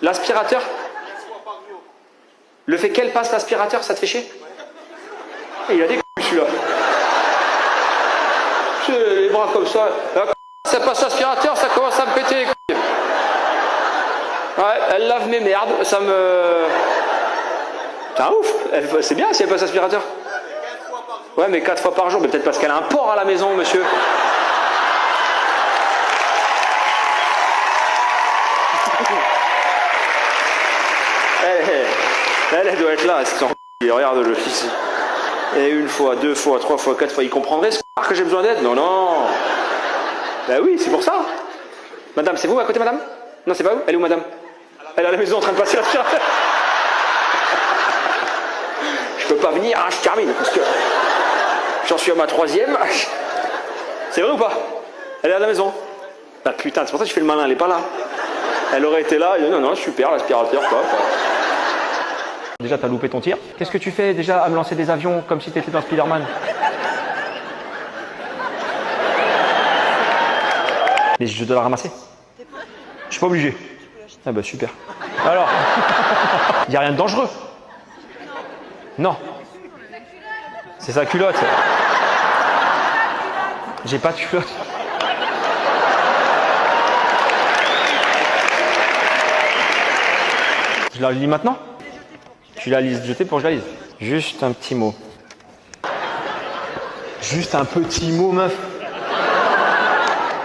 L'aspirateur. Le fait qu'elle passe l'aspirateur, ça te fait chier? Il a des couilles celui-là. Les bras comme ça. Ça passe l'aspirateur, ça commence à me péter les couilles. Ouais, elle lave mes merdes, ça me... C'est un ouf. C'est bien si elle passe l'aspirateur. Ouais, mais 4 fois par jour, mais peut-être parce qu'elle a un porc à la maison, monsieur. Elle doit être là, elle s'en regarde-le ici. Et 1 fois, 2 fois, 3 fois, 4 fois, il comprendrait ce que j'ai besoin d'aide? Non, non. Ben oui, c'est pour ça. Madame, c'est vous à côté, madame? Non, c'est pas vous? Elle est où, madame? Elle est à la maison en train de passer l'aspirateur. Je peux pas venir, hein, je termine, parce que j'en suis à ma 3e. C'est vrai ou pas? Elle est à la maison. Ah putain, c'est pour ça que je fais le malin, elle est pas là. Elle aurait été là, non, non, super, l'aspirateur, quoi. Déjà, t'as loupé ton tir. Qu'est-ce que tu fais déjà à me lancer des avions comme si t'étais dans Spider-Man? Mais je dois la ramasser. Je suis pas obligé. Ah bah super. Alors, il n'y a rien de dangereux. Non. C'est sa culotte. J'ai pas de culotte. Je la lis maintenant? Tu la lises jeter pour que je la lise. Juste un petit mot. Juste un petit mot, meuf.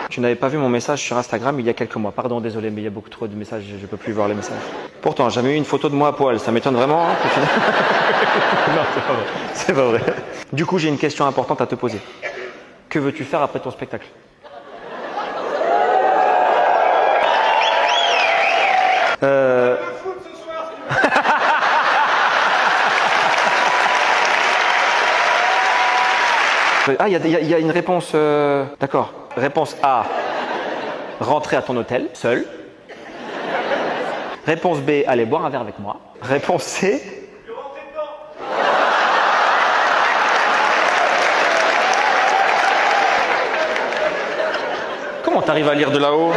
Tu n'avais pas vu mon message sur Instagram il y a quelques mois. Pardon, désolé, mais il y a beaucoup trop de messages, je ne peux plus voir les messages. Pourtant, j'ai jamais eu une photo de moi à poil. Ça m'étonne vraiment. Hein, non, c'est pas vrai. C'est pas vrai. Du coup, j'ai une question importante à te poser. Que veux-tu faire après ton spectacle? Ah, il y a une réponse... D'accord. Réponse A. Rentrer à ton hôtel, seul. Réponse B. Aller boire un verre avec moi. Réponse C. Comment t'arrives à lire de là-haut?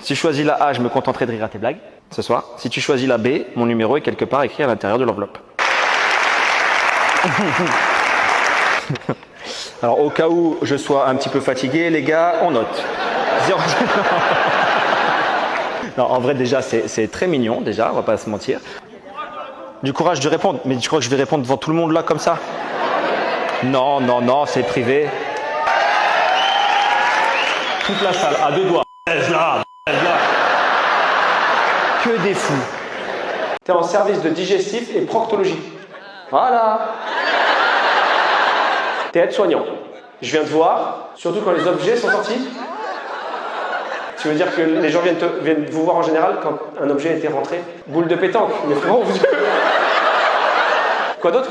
Si je choisis la A, je me contenterai de rire à tes blagues ce soir. Si tu choisis la B, mon numéro est quelque part écrit à l'intérieur de l'enveloppe. Alors au cas où je sois un petit peu fatigué, les gars, on note. Non, en vrai déjà c'est très mignon déjà, on va pas se mentir. Du courage de répondre, mais tu crois que je vais répondre devant tout le monde là comme ça? Non, non, non, c'est privé. Toute la salle à 2 doigts. Là. Que des fous. T'es en service de digestif et proctologie. Voilà. T'es aide-soignant. Je viens te voir, surtout quand les objets sont sortis. Tu veux dire que les gens viennent vous voir en général quand un objet a été rentré? Boule de pétanque, mais frérot, vous... Quoi d'autre?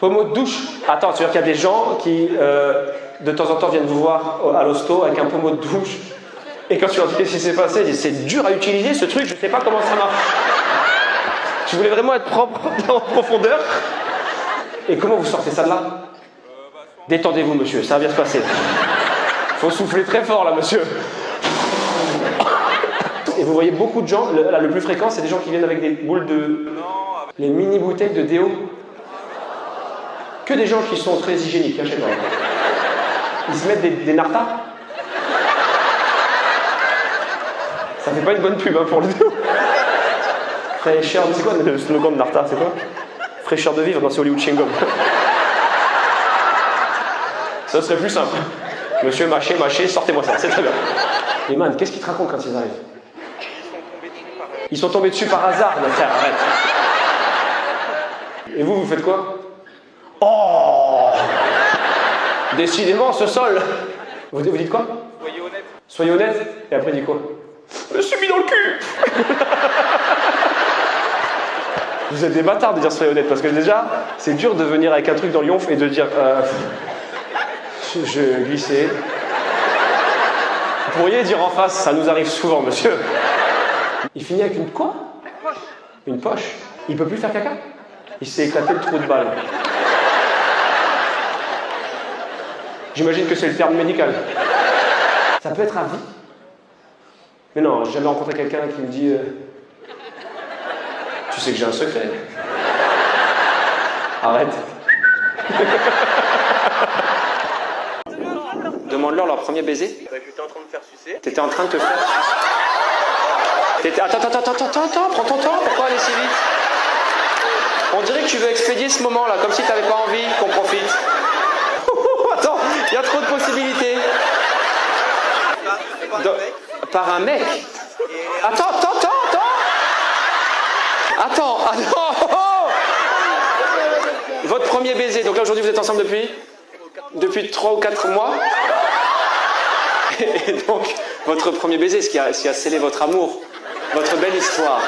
Pommeau de douche. Attends, tu veux dire qu'il y a des gens qui, de temps en temps, viennent vous voir à l'hosto avec un pommeau de douche. Et quand tu leur dis qu'est-ce qui s'est passé, ils disent c'est dur à utiliser ce truc, je sais pas comment ça marche. Tu voulais vraiment être propre en profondeur? Et comment vous sortez ça de là? Détendez-vous, monsieur, ça va bien se passer. Faut souffler très fort, là, monsieur. Et vous voyez beaucoup de gens, le plus fréquent, c'est des gens qui viennent avec des boules de... Les mini-bouteilles de déo. Que des gens qui sont très hygiéniques, hein, chez moi. Ils se mettent des nartas. Ça fait pas une bonne pub, hein, pour le déo. Fraîcheur, c'est quoi le slogan de Narta, c'est quoi? Fraîcheur de vivre, dans ce Hollywood Chewing-Gum. Ça serait plus simple. Monsieur, mâchez, sortez-moi ça, c'est très bien. Mais man, qu'est-ce qu'ils te racontent quand ils arrivent? Ils sont tombés dessus par hasard, mon frère, arrête. Et vous faites quoi? Oh! Décidément, ce sol. Vous dites quoi? Soyez honnête. Soyez honnête. Et après, il dit quoi? Je me suis mis dans le cul. Vous êtes des bâtards de dire soyez honnête, parce que déjà, c'est dur de venir avec un truc dans l'yonf et de dire je glissais. Vous pourriez dire en face, ça nous arrive souvent, monsieur. Il finit avec une quoi? Une poche. Il peut plus faire caca? Il s'est éclaté le trou de balle. J'imagine que c'est le terme médical. Ça peut être à vie. Mais non, j'ai jamais rencontré quelqu'un qui me dit tu sais que j'ai un secret. Arrête. Demande-leur leur premier baiser. Bah, j'étais en train de me faire sucer. T'étais en train de te faire sucer. Attends, prends ton temps, pourquoi aller si vite? On dirait que tu veux expédier ce moment-là, comme si t'avais pas envie qu'on profite. Attends, il y a trop de possibilités. Par un mec. Attends. Oh. Votre premier baiser, donc là aujourd'hui vous êtes ensemble depuis 3 ou 4 mois. Et donc, votre premier baiser, ce qui a scellé votre amour, votre belle histoire,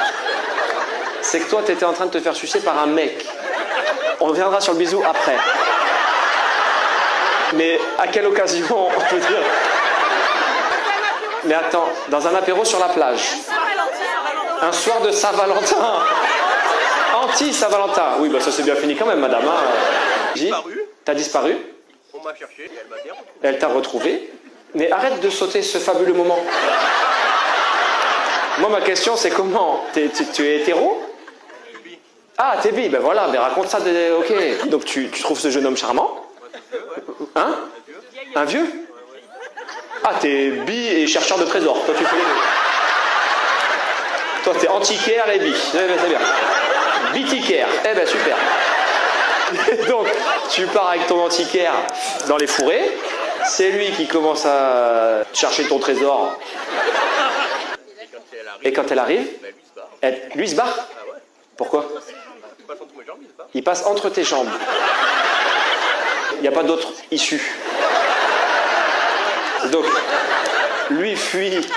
c'est que toi, tu étais en train de te faire sucer par un mec. On reviendra sur le bisou après. Mais à quelle occasion, on peut dire? Mais attends, dans un apéro sur la plage. Un soir de Saint-Valentin. Anti-Saint-Valentin. Oui, bah ça s'est bien fini quand même, madame. T'as disparu. On m'a cherché et elle m'a bien retrouvé. Elle t'a retrouvé. Mais arrête de sauter ce fabuleux moment. Moi, ma question, c'est comment? Tu es hétéro? Ah, t'es bi, ben voilà, mais raconte ça. Ok. Donc, tu trouves ce jeune homme charmant? Hein? Un vieux? Ah, t'es bi et chercheur de trésors. Toi, tu fais les deux. Toi, t'es antiquaire et bi. Eh ben, c'est bien. Bitiquaire. Eh ben, super. Donc, tu pars avec ton antiquaire dans les fourrés. C'est lui qui commence à chercher ton trésor. Et quand elle arrive, lui se barre. Pourquoi? Il passe entre tes jambes. Il n'y a pas d'autre issue. Donc, lui fuit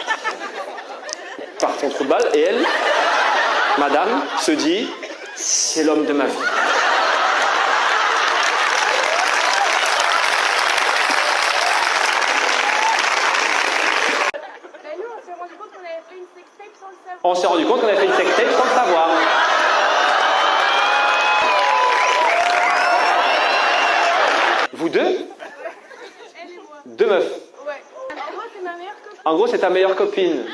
par ton trou de balle et elle, madame, se dit, c'est l'homme de ma vie. On s'est rendu compte qu'on avait fait une sextape sans le savoir. Vous deux? Elle et moi. Deux meufs. Ouais. En gros, c'est ma meilleure copine. En gros, c'est ta meilleure copine.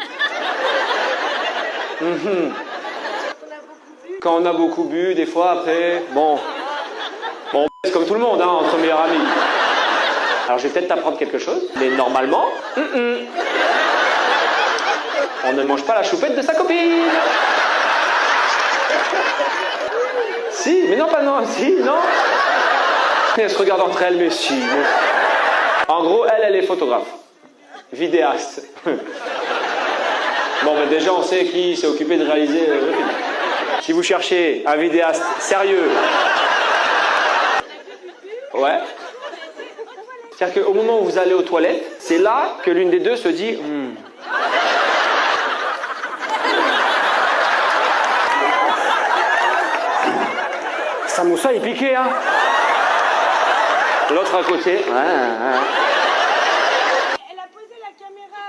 Quand on a beaucoup bu, des fois après, bon, c'est comme tout le monde, hein, entre meilleurs amis. Alors je vais peut-être t'apprendre quelque chose, mais normalement, on ne mange pas la choupette de sa copine. Si, mais non, pas non, si, non. Elles se regardent entre elles, mais si. Mais... En gros, elle est photographe, vidéaste. Bon, ben déjà, on sait qui s'est occupé de réaliser le film. Si vous cherchez un vidéaste sérieux, ouais. C'est-à-dire qu'au moment où vous allez aux toilettes, c'est là que l'une des deux se dit Samoussa est piqué, hein. L'autre à côté. Ouais.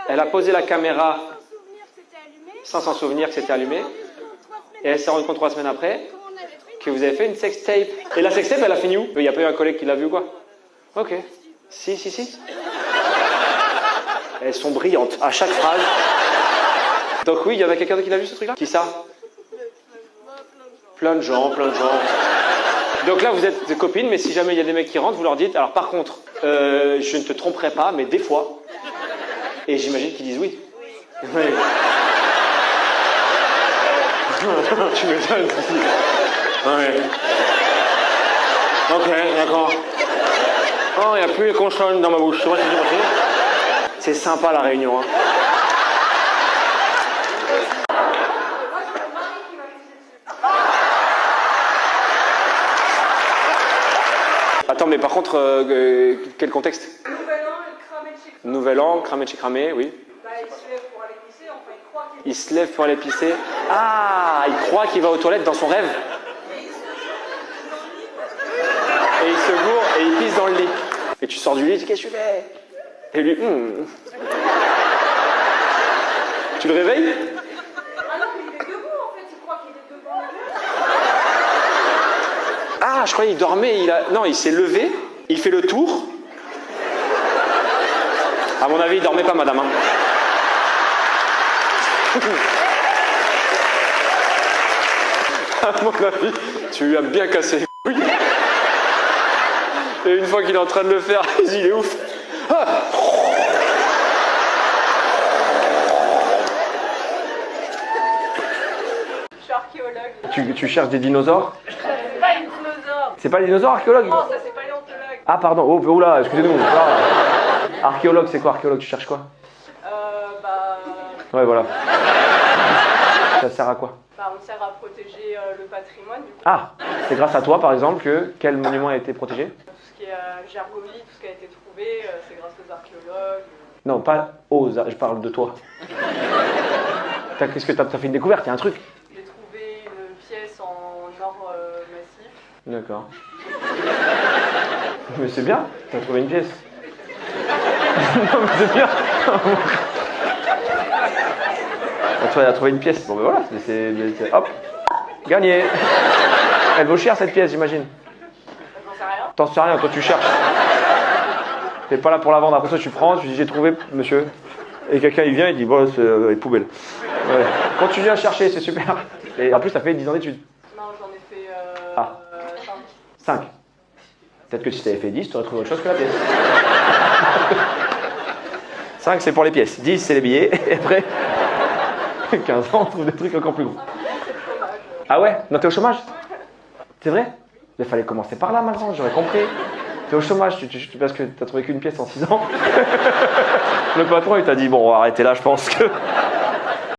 Elle a posé la caméra. Sans s'en souvenir que c'était allumé. Et elle s'est rendue compte 3 semaines après que vous avez fait une sextape. Et la sextape, elle a fini où? Il n'y a pas eu un collègue qui l'a vu, quoi? Ok. Si. Elles sont brillantes à chaque phrase. Donc oui, il y en a quelqu'un qui l'a vu ce truc-là? Qui ça? Plein de gens. Donc là, vous êtes des copines, mais si jamais il y a des mecs qui rentrent, vous leur dites, alors par contre, je ne te tromperai pas, mais des fois. Et j'imagine qu'ils disent oui. Oui. Tu m'étonnes. Ouais. Ok, d'accord. Oh, il n'y a plus les consonnes dans ma bouche. C'est vrai, c'est sympa la réunion. Hein. Attends, mais par contre, quel contexte? Nouvel an, cramé chez cramé, oui. Bah, il se lève pour aller pisser, enfin il croit qu'il... Il se lève pour aller pisser. Ah, il croit qu'il va aux toilettes dans son rêve. Et il se bourre et il pisse dans le lit. Et tu sors du lit, tu dis, qu'est-ce que tu fais? Et lui, Tu le réveilles? Ah non, mais il est debout en fait, il croit qu'il est debout. Ah, je croyais qu'il dormait, Non, il s'est levé, il fait le tour. À mon avis, il dormait pas, madame. Hein. À mon avis, tu lui as bien cassé les couilles. Et une fois qu'il est en train de le faire, il est ouf. Ah. Je suis archéologue. Tu cherches des dinosaures? C'est pas les dinosaures. C'est pas les dinosaures, archéologue? Non, ça c'est paléontologue. Ah pardon, oh oula, excusez-nous. Ah. Archéologue, c'est quoi archéologue? Tu cherches quoi? Ouais, voilà. Ça sert à quoi? On sert à protéger le patrimoine. Du coup. Ah, c'est grâce à toi par exemple que quel monument a été protégé? Tout ce qui est gergovie, tout ce qui a été trouvé, c'est grâce aux archéologues. Non, pas aux, je parle de toi. Qu'est-ce que t'as fait une découverte? Il y a un truc? J'ai trouvé une pièce en or massif. D'accord. Mais c'est bien, t'as trouvé une pièce. Non mais c'est bien. Toi, elle a trouvé une pièce. Bon ben voilà, hop, gagné. Elle vaut cher cette pièce, j'imagine. J'en sais rien. T'en sais rien, toi tu cherches. T'es pas là pour la vendre. Après ça, tu prends, tu dis j'ai trouvé, monsieur. Et quelqu'un il vient, il dit bon, c'est poubelle. Ouais. Continue à chercher, c'est super. Et en plus, t'as fait 10 ans d'études. Non, j'en ai fait 5. Peut-être que si t'avais fait 10, tu aurais trouvé autre chose que la pièce. 5, c'est pour les pièces. 10, c'est les billets. Et après, 15 ans, on trouve des trucs encore plus gros. Ah ouais? Non, t'es au chômage? C'est vrai? Il fallait commencer par là maintenant, j'aurais compris. T'es au chômage parce que t'as trouvé qu'une pièce en 6 ans. Le patron, il t'a dit, bon, on va arrêter là, je pense que...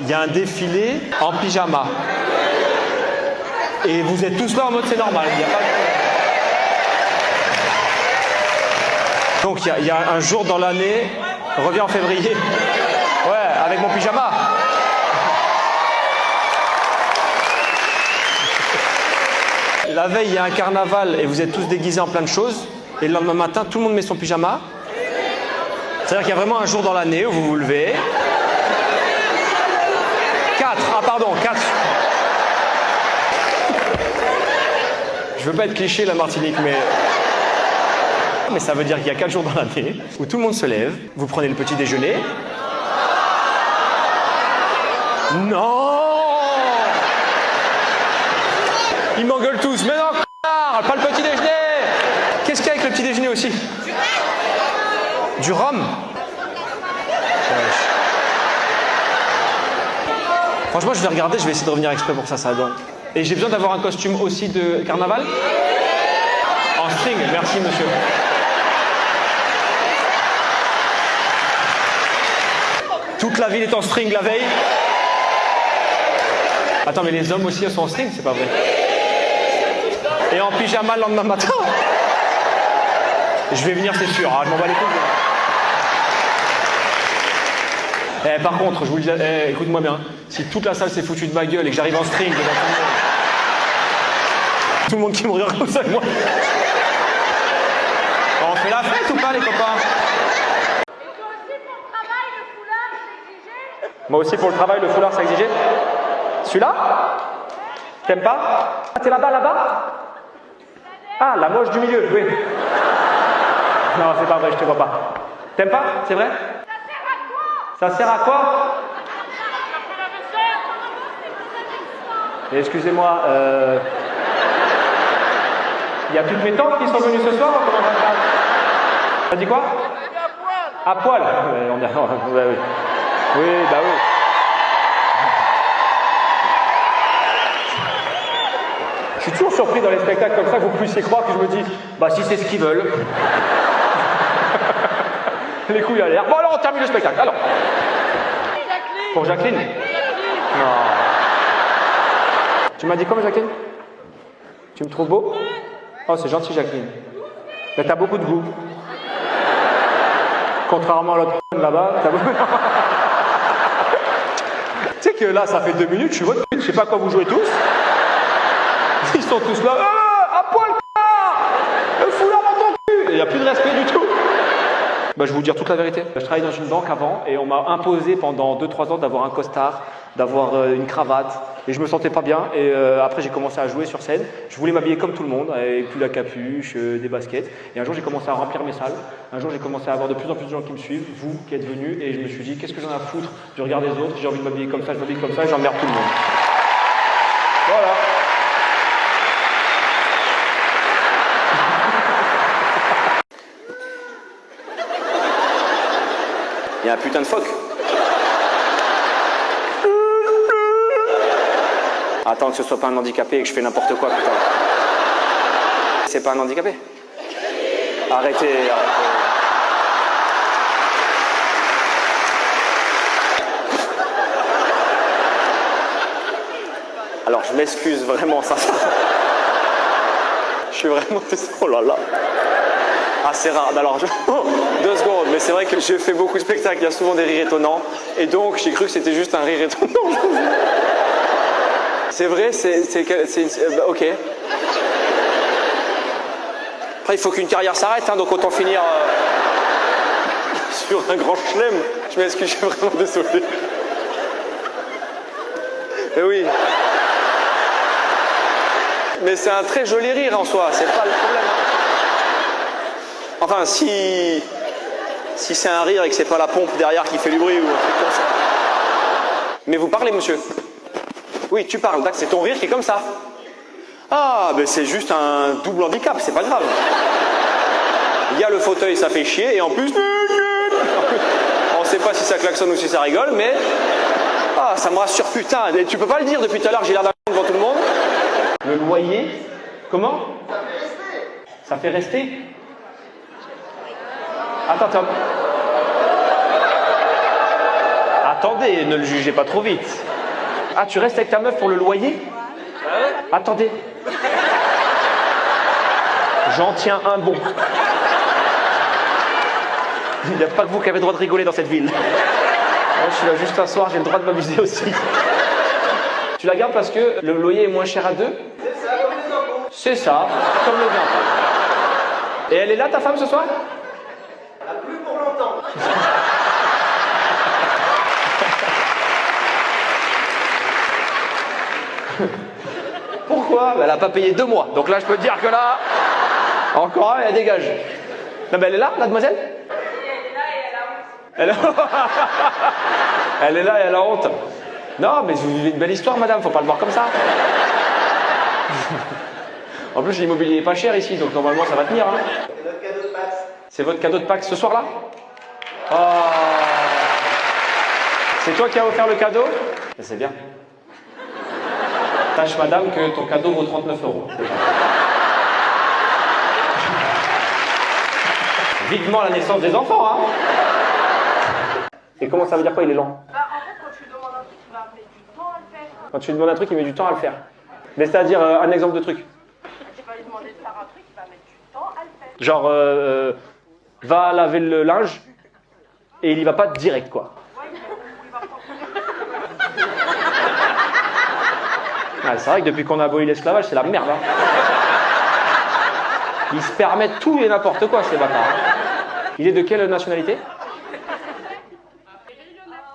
Il y a un défilé en pyjama. Et vous êtes tous là en mode c'est normal, il n'y a pas de... Donc il y a un jour dans l'année, reviens en février. Ouais, avec mon pyjama. La veille, il y a un carnaval et vous êtes tous déguisés en plein de choses. Et le lendemain matin, tout le monde met son pyjama. C'est-à-dire qu'il y a vraiment un jour dans l'année où vous vous levez. 4. Je veux pas être cliché la Martinique, mais ça veut dire qu'il y a 4 jours dans l'année où tout le monde se lève, vous prenez le petit déjeuner. Non! Ils m'engueulent tous, mais non, connard, pas le petit déjeuner! Qu'est-ce qu'il y a avec le petit déjeuner aussi? Du rhum? Franchement, je vais regarder, je vais essayer de revenir exprès pour ça, ça adore. Et j'ai besoin d'avoir un costume aussi de carnaval? En string, merci monsieur. Toute la ville est en string la veille. Attends, mais les hommes aussi sont en string, c'est pas vrai? Et en pyjama le lendemain matin? Je vais venir, c'est sûr, hein, je m'en bats les couilles. Par contre, je vous le dis, écoute-moi bien, si toute la salle s'est foutue de ma gueule et que j'arrive en string devant tout le monde qui me regarde comme ça, moi. On fait la fête ou pas, les copains? Moi aussi pour le travail, le foulard, c'est exigé. Celui-là? T'aimes pas? Ah, t'es là-bas? Ah, la moche du milieu, oui. Non, c'est pas vrai, je te vois pas. T'aimes pas? C'est vrai? Ça sert à quoi? Excusez-moi, il y a toutes mes tantes qui sont venues ce soir? Comment ça se passe? T'as dit quoi? À poil. Oui. Oui, bah oui. Je suis toujours surpris dans les spectacles comme ça que vous puissiez croire que je me dis, bah si c'est ce qu'ils veulent. Les couilles à l'air. Bon alors on termine le spectacle. Alors. Pour Jacqueline? Non. Tu m'as dit quoi Jacqueline? Tu me trouves beau? Oh c'est gentil Jacqueline. Mais t'as beaucoup de goût. Contrairement à l'autre là-bas, t'as beaucoup... Tu sais que là ça fait 2 minutes, je suis votre pute, je sais pas à quoi vous jouez tous. Ils sont tous là. À poil le foulard dans ton cul. Et il n'y a plus de respect du tout. Bah, je vais vous dire toute la vérité. Je travaillais dans une banque avant et on m'a imposé pendant 2-3 ans d'avoir un costard d'avoir une cravate. Et je me sentais pas bien. Et après, j'ai commencé à jouer sur scène. Je voulais m'habiller comme tout le monde, avec plus la capuche, des baskets. Et un jour, j'ai commencé à remplir mes salles. Un jour, j'ai commencé à avoir de plus en plus de gens qui me suivent, vous qui êtes venus. Et je me suis dit, qu'est-ce que j'en ai à foutre du regard des autres? J'ai envie de m'habiller comme ça, je m'habille comme ça, j'emmerde tout le monde. Voilà. Il y a un putain de phoque. Attends que ce soit pas un handicapé et que je fais n'importe quoi, putain. C'est pas un handicapé? Arrêtez, arrêtez. Alors je m'excuse vraiment, ça. Je suis vraiment désolé. Oh là là. Ah, c'est rare. Alors, 2 secondes, mais c'est vrai que j'ai fait beaucoup de spectacles, il y a souvent des rires étonnants. Et donc, j'ai cru que c'était juste un rire étonnant. C'est vrai, ok. Après, il faut qu'une carrière s'arrête, hein, donc autant finir sur un grand chelem. Je m'excuse, je suis vraiment désolé. Mais oui. Mais c'est un très joli rire en soi, c'est pas le problème. Enfin, si c'est un rire et que c'est pas la pompe derrière qui fait du bruit ou un truc comme ça. Mais vous parlez, monsieur? Oui, tu parles, d'accord, c'est ton rire qui est comme ça. Ah, ben c'est juste un double handicap, c'est pas grave. Il y a le fauteuil, ça fait chier, et en plus, on sait pas si ça klaxonne ou si ça rigole, mais ah, ça me rassure, putain. Et tu peux pas le dire depuis tout à l'heure, j'ai l'air d'un devant tout le monde. Le loyer, comment? Ça fait rester. Attends. Attendez, ne le jugez pas trop vite. Ah, tu restes avec ta meuf pour le loyer? Attendez. J'en tiens un bon. Il n'y a pas que vous qui avez le droit de rigoler dans cette ville. Moi, je suis là juste un soir, j'ai le droit de m'amuser aussi. Tu la gardes parce que le loyer est moins cher à 2? C'est ça, comme le vin. Et elle est là, ta femme, ce soir? Plus pour longtemps. Pourquoi? Elle n'a pas payé 2 mois. Donc là, je peux te dire que là, encore un, elle dégage. Non, mais elle est là, la demoiselle? Elle est là et elle a honte. Elle est là et elle a honte. Non, mais vous vivez une belle histoire, madame, faut pas le voir comme ça. En plus, l'immobilier est pas cher ici, donc normalement, ça va tenir. Hein. C'est notre cadeau de Pâques. C'est votre cadeau de Pâques ce soir-là? Oh. C'est toi qui as offert le cadeau? C'est bien. Sache, madame, que ton cadeau vaut 39 €. Vivement la naissance des enfants, hein. Et comment ça veut dire quoi, il est lent? Bah, en fait, quand tu lui demandes un truc, il va mettre du temps à le faire. Quand tu lui demandes un truc, il met du temps à le faire. Mais c'est-à-dire, un exemple de truc. Tu vas lui demander de faire un truc, il va mettre du temps à le faire. Genre, va laver le linge, et il y va pas direct, quoi. Ouais, il va prendre. Ah, c'est vrai que depuis qu'on a aboli l'esclavage, c'est la merde. Hein. Ils se permettent tout et n'importe quoi, ces bâtards. Il est de quelle nationalité?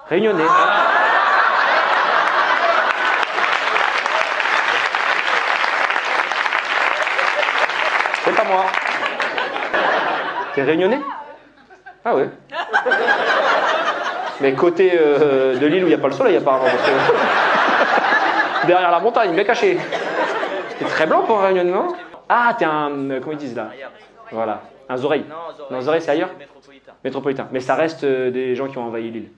Réunionnais. C'est pas moi. T'es réunionnais? Ah ouais. Mais côté de l'île où il n'y a pas le soleil, apparemment. Derrière la montagne, bien caché. T'es très blanc pour un réunionnais, non? Ah, t'es un... comment ils disent là? Voilà. Un Zoreille. Non, Zoreille, c'est ailleurs? Métropolitain. Mais ça reste des gens qui ont envahi l'île.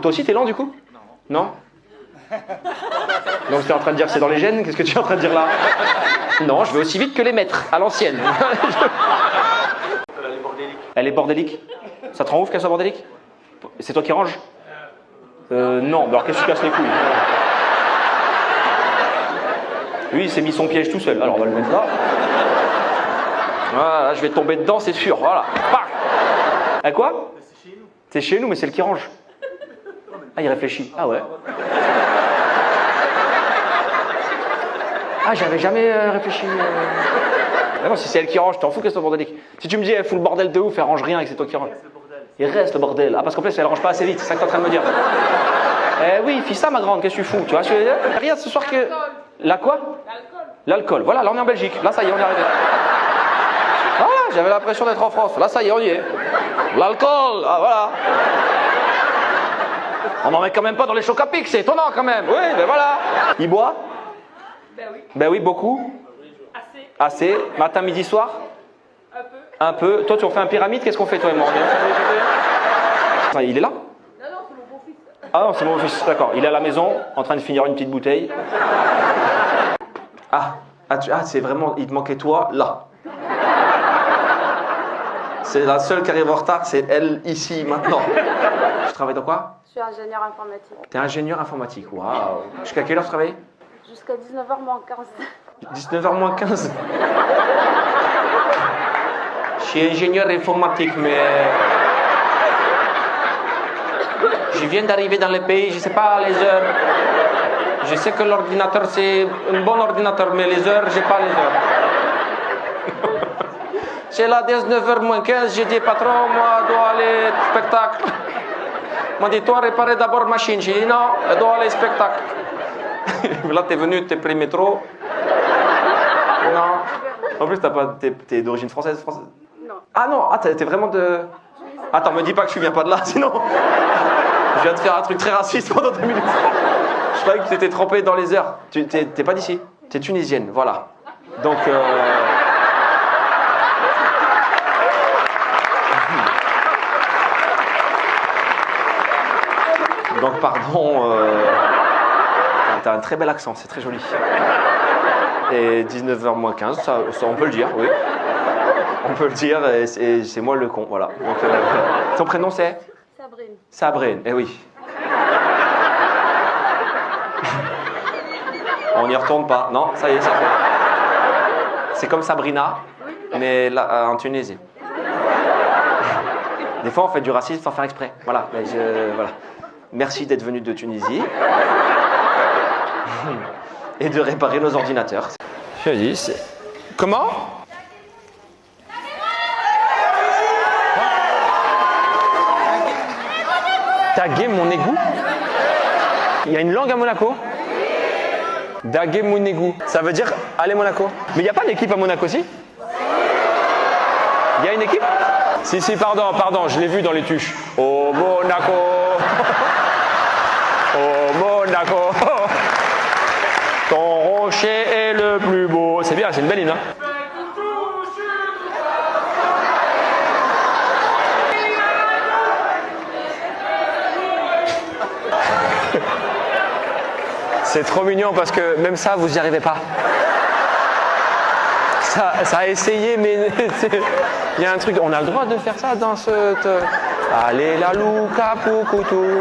Toi aussi, t'es lent, du coup? Non. Donc, tu es en train de dire que c'est dans les gènes? Qu'est-ce que tu es en train de dire là? Non, je vais aussi vite que les maîtres, à l'ancienne. Elle est bordélique. Elle est bordélique? Ça te rend ouf qu'elle soit bordélique? C'est toi qui ranges? Non, alors qu'est-ce que tu casses les couilles? Lui, il s'est mis son piège tout seul. Alors, on va le mettre là. Voilà, je vais tomber dedans, c'est sûr. Voilà. À quoi? C'est chez nous. C'est chez nous, mais c'est le qui range. Ah, il réfléchit. Ah ouais. Ah, j'avais jamais réfléchi. Ah non, si c'est elle qui range, t'en fous qu'elle soit bordélique. Si tu me dis, elle fout le bordel de ouf, elle range rien et que c'est toi qui range. C'est le bordel. Il reste le bordel. Ah, parce qu'en plus, elle range pas assez vite, c'est ça que t'es en train de me dire. Eh oui, fais ça, ma grande, qu'est-ce que tu fous? Tu vois, regarde ce soir que. La quoi? L'alcool. Voilà, là on est en Belgique. Là, ça y est, on est arrivé. Voilà, j'avais l'impression d'être en France. Là, ça y est, on y est. L'alcool, ah voilà. On n'en met quand même pas dans les chocs à pic, c'est étonnant quand même. Oui, ben voilà. Il boit? Ben oui. Ben oui, beaucoup. Assez. Assez. Matin, midi, soir? Un peu. Un peu. Toi, tu en fais un pyramide, qu'est-ce qu'on fait, toi et moi? Attends, il est là? Non, non, c'est mon beau-fils. Ah non, c'est mon fils, d'accord. Il est à la maison, en train de finir une petite bouteille. C'est vraiment, il te manquait toi, là. C'est la seule qui arrive en retard, c'est elle, ici, maintenant. Tu travailles dans quoi? Je suis ingénieur informatique. T'es ingénieur informatique, waouh. Jusqu'à quelle heure tu travailles? Jusqu'à 19h moins 15. 19h moins 15. Je suis ingénieur informatique, mais... Je viens d'arriver dans le pays, je sais pas les heures. Je sais que l'ordinateur, c'est un bon ordinateur, mais les heures, j'ai pas les heures. C'est là, 19h moins 15, j'ai dit, patron, moi, je dois aller spectacle. Il m'a dit, toi, réparer d'abord machine. J'ai dit, non, je dois aller spectacle. Là, t'es venu, t'es pris métro. Non. En plus, t'es d'origine française, Non. Ah non, t'es vraiment de... Attends, me dis pas que tu viens pas de là, sinon... Je viens de faire un truc très raciste pendant 2 minutes. Je croyais que tu t'étais trompé dans les heures. T'es pas d'ici. T'es tunisienne, voilà. Donc... Donc, pardon... T'as un très bel accent, c'est très joli. Et 19h moins 15, ça, on peut le dire, oui. On peut le dire, et c'est moi le con, voilà. Donc, ton prénom c'est? Sabrine. Sabrine, eh oui. On n'y retourne pas, non, ça y est, ça fait. C'est comme Sabrina, mais là, en Tunisie. Des fois, on fait du racisme sans faire exprès. Voilà, voilà. Merci d'être venu de Tunisie. Et de réparer nos ordinateurs. Je dis, c'est... Comment? Taguer mon égout? Il y a une langue à Monaco? Daguer mon égout. Ça veut dire allez Monaco. Mais il n'y a pas d'équipe à Monaco, si? Il y a une équipe? Si, pardon, je l'ai vu dans les tuches. Au Monaco. Au Monaco. Ton rocher est le plus beau. C'est bien, c'est une belle hymne, hein? C'est trop mignon parce que même ça, vous n'y arrivez pas. Ça a essayé, mais il y a un truc. On a le droit de faire ça dans ce... Allez la louka poucoutou.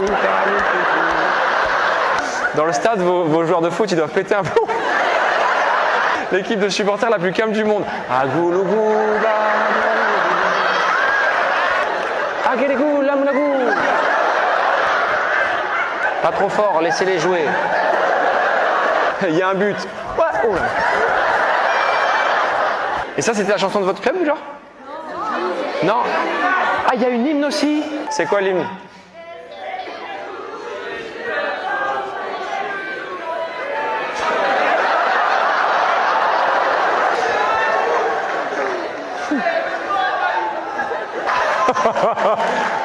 Dans le stade, vos joueurs de foot, ils doivent péter un plomb. L'équipe de supporters la plus calme du monde. Agoulougou, Aguélegou, lamoulagou. Pas trop fort, laissez-les jouer. Il y a un but. Ouais, oh là. Et ça, c'était la chanson de votre club, genre? Non. Ah, il y a une hymne aussi. C'est quoi l'hymne?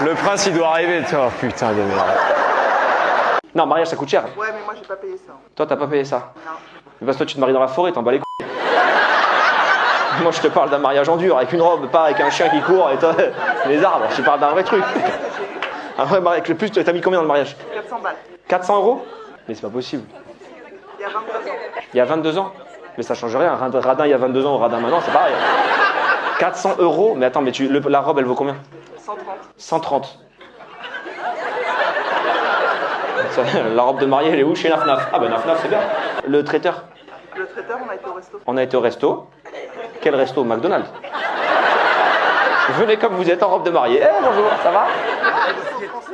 Le prince, il doit arriver. Oh putain de merde. Non, mariage, ça coûte cher. Ouais, mais moi, j'ai pas payé ça. Toi, t'as pas payé ça? Non. Mais parce que toi, tu te maries dans la forêt, t'en bats les couilles. Moi, je te parle d'un mariage en dur, avec une robe, pas avec un chien qui court et toi, les arbres. Je te parle d'un vrai truc. Un vrai mariage. Le plus, t'as mis combien dans le mariage? 400 balles. 400 euros? Mais c'est pas possible. Il y a 22 ans. Il y a 22 ans? Mais ça change rien. Radin il y a 22 ans, radin maintenant, c'est pareil. 400 euros? Mais attends, mais la robe, elle vaut combien? 130. 130. La robe de mariée, elle est où? Chez la FNAF. Ah ben la FNAF, c'est bien. Le traiteur? Le traiteur, on a été au resto. On a été au resto. Quel resto? McDonald's. Venez comme vous êtes en robe de mariée. Eh bonjour, ça va?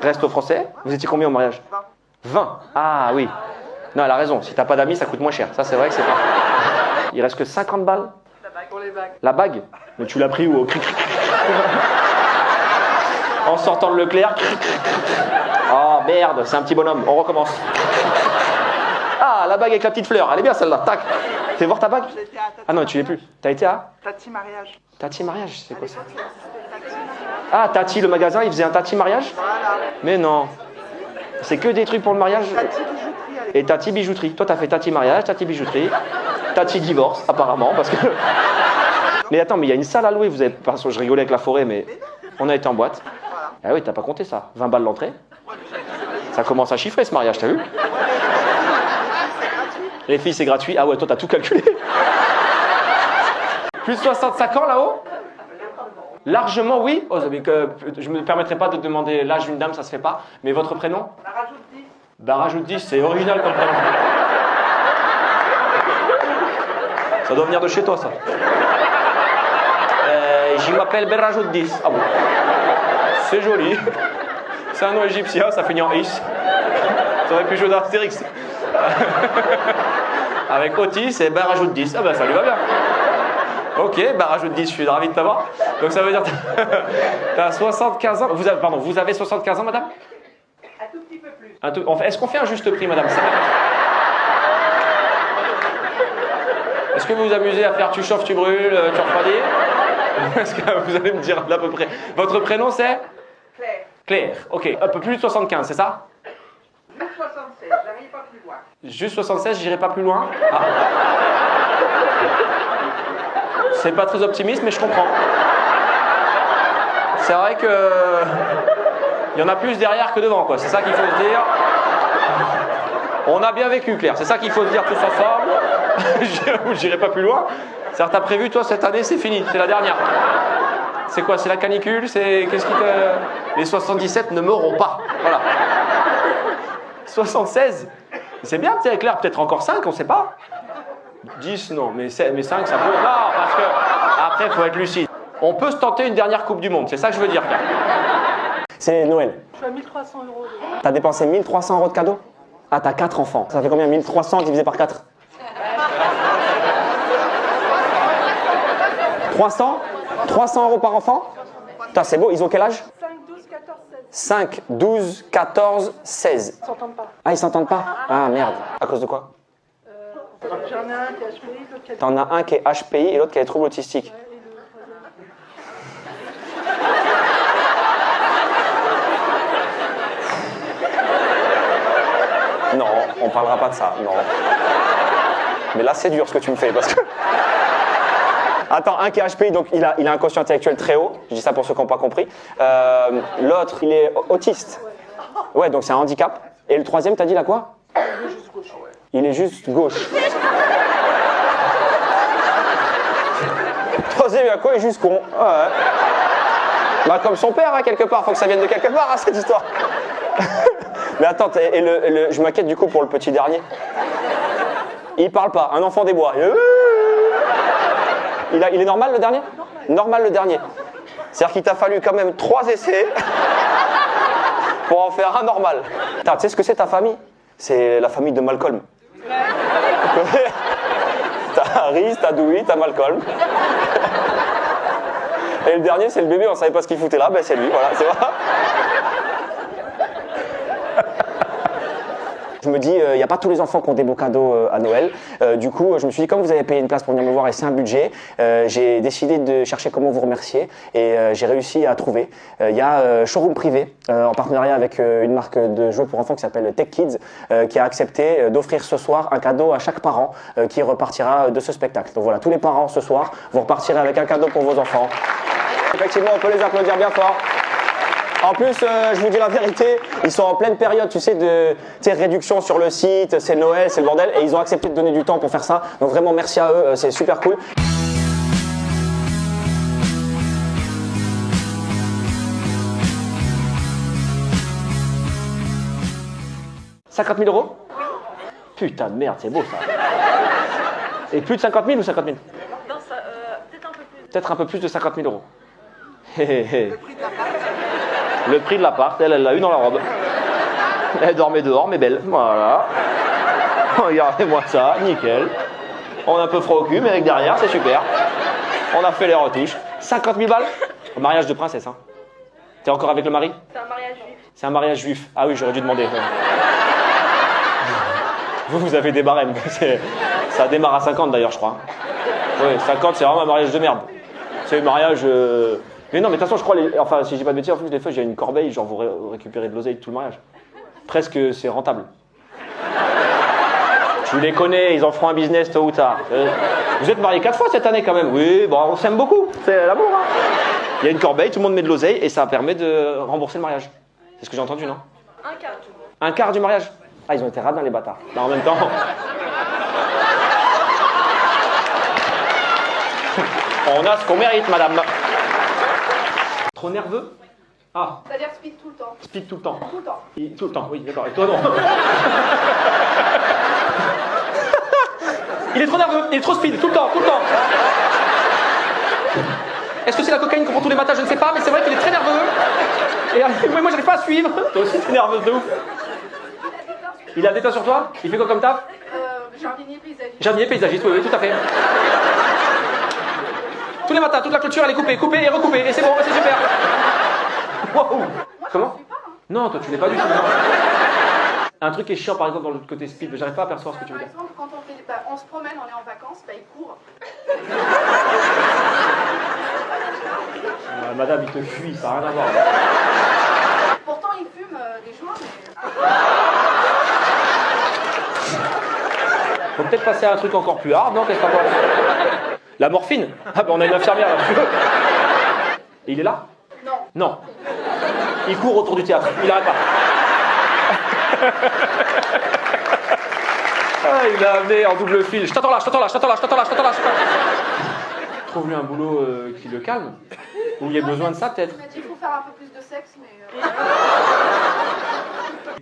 Resto français. Vous étiez combien au mariage? 20. 20. Ah oui. Non, elle a raison. Si t'as pas d'amis, ça coûte moins cher. Ça, c'est vrai que c'est pas. Il reste que 50 balles. La bague pour les bagues. La bague? Mais tu l'as pris où? Au cric. En sortant de Leclerc. Oh merde, c'est un petit bonhomme. On recommence. Ah, la bague avec la petite fleur. Elle est bien celle-là. Tac. Fais voir ta bague. J'étais à Tati Ah non, tu l'es plus. T'as été à Tati mariage. Tati mariage, c'est À quoi ça? l'époque, il existait Tati mariage. Ah, Tati, le magasin, il faisait un Tati mariage? Voilà. Mais non. C'est que des trucs pour le mariage. Tati bijouterie à l'époque. Et Tati bijouterie. Toi, t'as fait Tati mariage, Tati bijouterie, Tati divorce, apparemment, parce que. Mais attends, mais il y a une salle à louer. Vous avez. Parce que je rigolais avec la forêt, mais on a été en boîte. Voilà. Ah oui, t'as pas compté ça. 20 balles l'entrée. Ça commence à chiffrer ce mariage, t'as vu? Les filles, c'est gratuit. Ah ouais, toi, t'as tout calculé. Plus de 65 ans là-haut? Largement, oui. Oh, mais que, je me permettrai pas de demander l'âge d'une dame, ça se fait pas. Mais votre prénom? On a rajoute 10. Bah, rajoute 10, c'est original comme prénom. Ça doit venir de chez toi, ça. Je m'appelle Berajout 10. Ah bon? C'est joli. C'est un nom égyptien, ça finit en is. Ça aurait pu jouer dans Astérix. Avec Otis et Berajout 10. Ah bah ça lui va bien. Ok, Berajout 10, je suis ravi de t'avoir. Donc ça veut dire que t'as 75 ans. Vous avez 75 ans, madame? Un tout petit peu plus. Est-ce qu'on fait un juste prix, madame? Est-ce que vous vous amusez à faire tu chauffes, tu brûles, tu refroidis? Est-ce que vous allez me dire à peu près? Votre prénom c'est? Claire. Claire, ok. Un peu plus de 75, c'est ça? Juste 76, j'arrive pas plus loin. Juste 76, j'irai pas plus loin? Ah. C'est pas très optimiste, mais je comprends. C'est vrai que... Il y en a plus derrière que devant, quoi. C'est ça qu'il faut se dire. On a bien vécu, Claire. C'est ça qu'il faut se dire tous ensemble. J'irai pas plus loin. C'est-à-dire, t'as prévu, toi, cette année, c'est fini. C'est la dernière. C'est quoi? C'est la canicule? C'est... Qu'est-ce qui te... Les 77 ne meuront pas. Voilà. 76? C'est bien, tu sais, Claire, peut-être encore 5, on sait pas. 10, non, mais 5, ça peut... Non, parce que... Après, il faut être lucide. On peut se tenter une dernière Coupe du Monde, c'est ça que je veux dire, Claire. C'est Noël. Je suis à 1300 € de... T'as dépensé 1300 € de cadeaux? Ah, t'as 4 enfants. Ça fait combien? 1300 divisé par 4? 300? 300 € par enfant? Putain, c'est beau. Ils ont quel âge? 5, 12, 14, 16. 5, 12, 14, 16. Ils s'entendent pas. Ah, ils s'entendent pas? Ah, merde. À cause de quoi? J'en ai un qui a HPI, l'autre qui a... T'en as un qui est HPI et l'autre qui a des troubles autistiques. Non, on parlera pas de ça, non. Mais là, c'est dur ce que tu me fais parce que... Attends, un qui est HPI, donc il a un quotient intellectuel très haut. Je dis ça pour ceux qui n'ont pas compris. L'autre, il est autiste. Ouais, donc c'est un handicap. Et le troisième, t'as dit là quoi? Il est juste gauche. Le troisième, il a quoi? Il est juste con. Ouais. Bah comme son père, hein, quelque part. Faut que ça vienne de quelque part, hein, cette histoire. Mais attends, et je m'inquiète du coup pour le petit dernier. Il parle pas, un enfant des bois. Il est normal le dernier? Normal le dernier. C'est-à-dire qu'il t'a fallu quand même 3 essais pour en faire un normal. Tu sais ce que c'est ta famille? C'est la famille de Malcolm. T'as Harris, t'as Dewey, t'as Malcolm. Et le dernier, c'est le bébé, on savait pas ce qu'il foutait là, ben c'est lui, voilà, c'est vrai. Je me dis, il n'y a pas tous les enfants qui ont des beaux cadeaux à Noël. Du coup, je me suis dit, comme vous avez payé une place pour venir me voir et c'est un budget, j'ai décidé de chercher comment vous remercier et j'ai réussi à trouver. Il y a Showroom Privé, en partenariat avec une marque de jouets pour enfants qui s'appelle Tech Kids, qui a accepté d'offrir ce soir un cadeau à chaque parent qui repartira de ce spectacle. Donc voilà, tous les parents ce soir, vous repartirez avec un cadeau pour vos enfants. Effectivement, on peut les applaudir bien fort. En plus, je vous dis la vérité, ils sont en pleine période, tu sais, de réduction sur le site, c'est Noël, c'est le bordel, et ils ont accepté de donner du temps pour faire ça. Donc vraiment, merci à eux, c'est super cool. « 50 000 €? Putain de merde, c'est beau ça. Et plus de 50 000 ou 50 000? Non, ça, peut-être un peu plus. Peut-être un peu plus de 50 000 €. Le prix de l'appart, elle l'a eu dans la robe. Elle dormait dehors, mais belle. Voilà. Regardez-moi ça, nickel. On a un peu froid au cul, mais avec derrière, c'est super. On a fait les retouches. 50 000 balles? Mariage de princesse, hein. T'es encore avec le mari? C'est un mariage juif. C'est un mariage juif. Ah oui, j'aurais dû demander. Ouais. Vous avez des barèmes. Ça démarre à 50 d'ailleurs, je crois. Oui, 50, c'est vraiment un mariage de merde. C'est un mariage... Mais non, mais de toute façon, je crois... Enfin, si je dis pas de bêtises, en plus, des fois, j'ai une corbeille, genre vous récupérez de l'oseille de tout le mariage. Presque, c'est rentable. Tu les connais, ils en feront un business tôt ou tard. Vous êtes mariés 4 fois cette année quand même. Oui, bon, on s'aime beaucoup. C'est l'amour, hein. Il y a une corbeille, tout le monde met de l'oseille et ça permet de rembourser le mariage. C'est ce que j'ai entendu, non? Un quart. Un quart du mariage? Ah, ils ont été radins, les bâtards. Là, en même temps... On a ce qu'on mérite, madame. Trop nerveux? Ah, C'est-à-dire speed tout le temps. speed tout le temps. Tout le temps. Tout le temps, oui, d'accord. Et toi, non. Il est trop nerveux, il est trop speed, tout le temps, tout le temps. Est-ce que c'est la cocaïne qu'on prend tous les matins? Je ne sais pas, mais c'est vrai qu'il est très nerveux. Et moi, j'arrive pas à suivre. Toi aussi, t'es nerveuse de ouf. Il a des tas sur toi? Il fait quoi comme taf? Jardinier paysagiste. Jardinier paysagiste, oui, oui, tout à fait. Tous les matins, toute la clôture, elle est coupée, coupée et recoupée. Et c'est bon, c'est super. Wow. Comment? Non, toi, tu l'es pas du tout. Un truc qui est chiant, par exemple, dans le côté speed, mais j'arrive pas à percevoir ce que tu veux Par dire. exemple, quand on se promène, on est en vacances, il court. Madame, il te fuit, ça n'a rien à voir. Pourtant, il fume des joints, mais... Faut peut-être passer à un truc encore plus hard, non? Qu'est-ce que t'en penses? La morphine? Ah ben on a une infirmière là. Et il est là? Non. Non. Il court autour du théâtre, il arrête pas. Ah, il a amené en double fil. Je t'attends là, je t'attends là, je t'attends là, je t'attends là, je t'attends là. Trouve-lui un boulot qui le calme. Où il y a besoin de ça peut-être. Il m'a dit qu'il faut faire un peu plus de sexe, mais...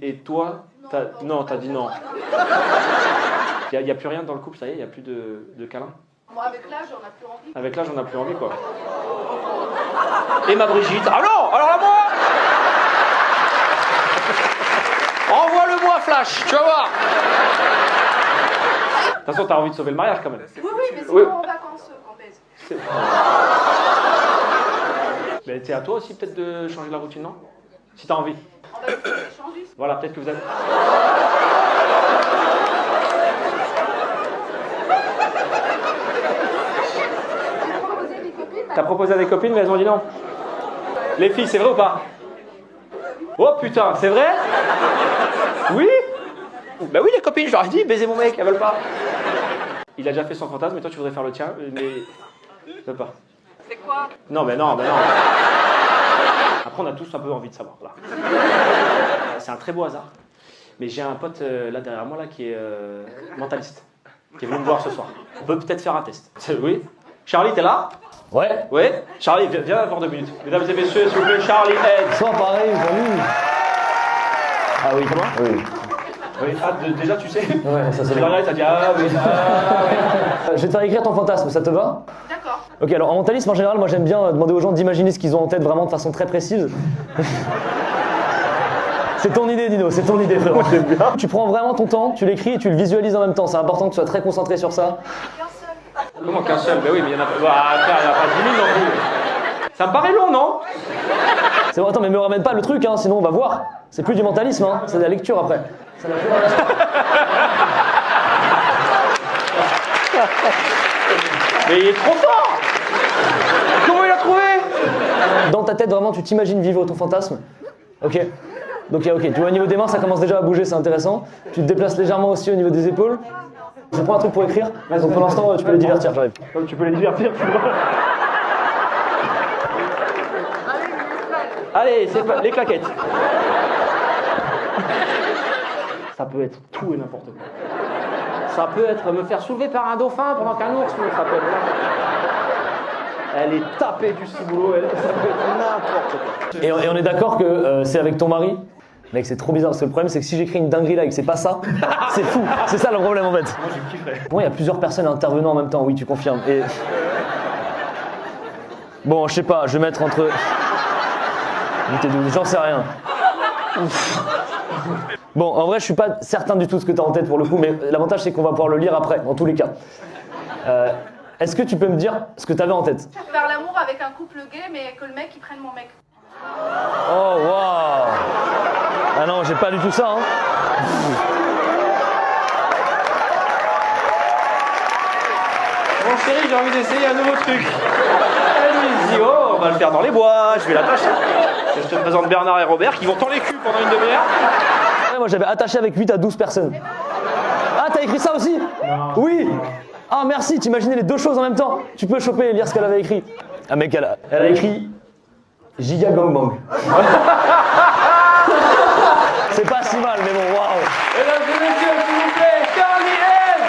Et toi, non, t'as dit non. Il n'y a plus rien dans le couple, ça y est, il n'y a plus de câlin. Moi, avec l'âge, on n'a plus envie. Avec l'âge, on n'a plus envie, quoi. Et ma Brigitte. Ah non! Alors là, moi! Envoie-le-moi, Flash, tu vas voir! De toute façon, t'as envie de sauver le mariage, quand même. Oui, mais c'est Oui. pas en vacances qu'on baise. Mais c'est à toi aussi, peut-être, de changer la routine, non? Si t'as envie. On va essayer d'échanger. Voilà, peut-être que vous avez... T'as proposé à des copines, mais elles ont dit non. Les filles, c'est vrai ou pas? Oh putain, c'est vrai? Oui? Bah oui, les copines, je leur ai dit, baiser mon mec, elles veulent pas. Il a déjà fait son fantasme, et toi tu voudrais faire le tien, mais... Je veux pas. C'est quoi? Non, mais non, mais non. Après, on a tous un peu envie de savoir, là. C'est un très beau hasard. Mais j'ai un pote, là, derrière moi, là, qui est mentaliste. Qui est venu me voir ce soir. On peut peut-être faire un test. Oui? Charlie, t'es là? Ouais. Oui? Charlie, viens avoir 2 minutes. Mesdames et messieurs, s'il vous plaît, Charlie Head. Soit pareil, salut. Ah oui. Comment? Oui. Oui, déjà, tu sais? Ouais, ça c'est Tu bien. l'as t'as dit, ah oui, Je vais te faire écrire ton fantasme, ça te va? D'accord. Ok, alors en mentalisme en général, moi j'aime bien demander aux gens d'imaginer ce qu'ils ont en tête vraiment de façon très précise. C'est ton idée, Dino, c'est ton idée, frérot. J'aime bien. Tu prends vraiment ton temps, tu l'écris et tu le visualises en même temps. C'est important que tu sois très concentré sur ça. Qu'un seul. Comment qu'un seul? Ben oui, mais il y en a pas. Ah, frère, il n'y en a pas 10 000 non plus. Ça me paraît long, non? C'est bon, attends, mais me ramène pas le truc, hein, sinon on va voir. C'est plus du mentalisme, hein, c'est de la lecture après. Ça n'a plus rien à voir. Mais il est trop fort! Comment il a trouvé? Dans ta tête, vraiment, tu t'imagines vivre ton fantasme. Ok. Donc, ok, tu vois, au niveau des mains, ça commence déjà à bouger, c'est intéressant. Tu te déplaces légèrement aussi au niveau des épaules. Je prends un truc pour écrire. Donc, pour l'instant, tu peux les divertir, j'arrive. Comme tu peux les divertir, tu vois. Allez, c'est pas... les claquettes. Ça peut être tout et n'importe quoi. Ça peut être me faire soulever par un dauphin pendant qu'un ours, mais ça peut être... Elle est tapée du ciboulot, ça peut être n'importe quoi. Et on est d'accord que c'est avec ton mari? Mec, c'est trop bizarre parce que le problème, c'est que si j'écris une dinguerie là et que c'est pas ça, c'est fou. C'est ça le problème en fait. Moi, je kifferais. Bon, il y a plusieurs personnes intervenant en même temps, oui, tu confirmes. Et... Bon, je sais pas, je vais mettre entre... J'en sais rien. Bon, en vrai, je suis pas certain du tout de ce que tu as en tête pour le coup, mais l'avantage, c'est qu'on va pouvoir le lire après, dans tous les cas. Est-ce que tu peux me dire ce que tu avais en tête? Faire l'amour avec un couple gay, mais que le mec, il prenne mon mec. Oh, waouh. Ah non, j'ai pas du tout ça, hein. Bon chéri, j'ai envie d'essayer un nouveau truc. Et lui, il se dit, oh, on va le faire dans les bois, je vais l'attacher. Je te présente Bernard et Robert qui vont tendre les culs pendant une demi-heure. Ouais, moi j'avais attaché avec 8 à 12 personnes. Ah, t'as écrit ça aussi? Oui. Ah, merci, t'imaginais les deux choses en même temps. Tu peux choper et lire ce qu'elle avait écrit. Ah, mec, elle a écrit Giga Gangbang. C'est pas si mal, mais bon, waouh. Mesdames et messieurs, s'il vous plaît, Charlie M.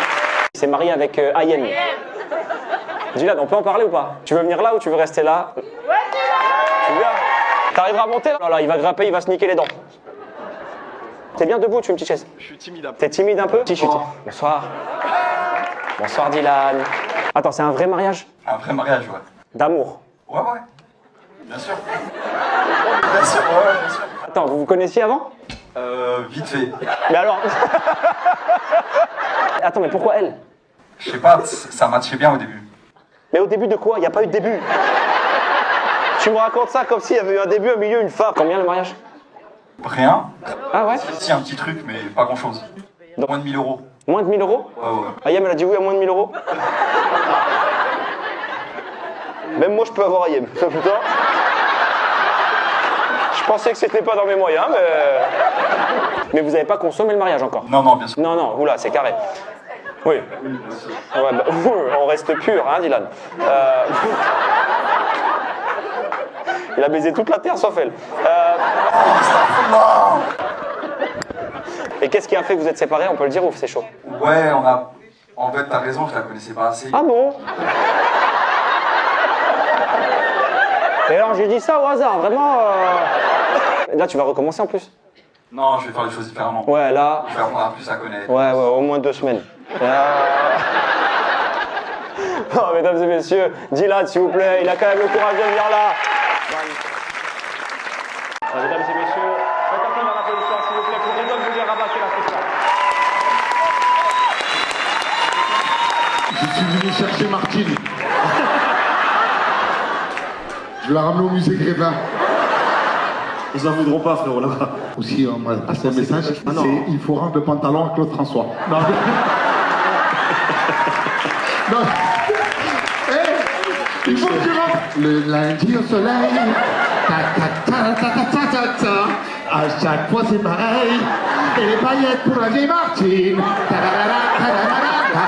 C'est marié avec Ayem. Dylan, on peut en parler ou pas? Tu veux venir là ou tu veux rester là? Ouais, tu viens? T'arriveras à monter là? Là, il va grimper, il va se niquer les dents. T'es bien debout, tu veux une petite chaise? Je suis timide un peu. T'es timide un peu? Si, je suis timide. Bonsoir. Bonsoir Dylan. Attends, c'est un vrai mariage? Un vrai mariage, ouais. D'amour? Ouais, ouais. Bien sûr. Bien sûr, ouais, bien sûr. Attends, vous vous connaissiez avant? Vite fait. Mais alors... Attends, mais pourquoi elle? Je sais pas, ça matchait bien au début. Mais au début de quoi? Il n'y a pas eu de début. Tu me racontes ça comme s'il y avait eu un début, un milieu, une fin. Combien le mariage? Rien. Ah ouais? Si, un petit truc, mais pas grand chose. Donc- Moins de 1000 euros. Moins de 1000 euros? Ouais, ouais. Ayem, elle a dit oui à moins de 1000 euros. Même moi, je peux avoir Ayem. Putain. Je pensais que c'était pas dans mes moyens, mais... Mais vous n'avez pas consommé le mariage encore? Non, non, bien sûr. Non, non, oula, c'est carré. Oui. Ouais, bah, on reste pur, hein, Dylan. Il a baisé toute la terre sauf elle. Et qu'est-ce qui a fait que vous êtes séparés? On peut le dire ou c'est chaud? Ouais, on a... En fait, t'as raison, je la connaissais pas assez. Ah bon? Et alors j'ai dit ça au hasard, vraiment. Là tu vas recommencer en plus. Non, je vais faire les choses différemment. Ouais, là. Je vais apprendre à plus à connaître. Ouais, ouais, au moins 2 semaines. Oh, mesdames et messieurs, Dylan, s'il vous plaît, il a quand même le courage de venir là. Mesdames et messieurs, faites un peu d'applaudissement, s'il vous plaît, pour Redon Julien Rabat qui est la spéciale. Je suis venu chercher Martine. Je vais la ramener au musée Grévin. Ils en voudront pas, frérot, là-bas. Aussi, on m'a passé un message, c'est il faut rendre le pantalon à Claude François. Non. Non. Hey, il faut que tu rentres. Le lundi au soleil. Ta ta ta ta ta ta ta ta. À chaque fois c'est pareil. Et les paillettes pour la vieille Martine. Ta da da da da da da.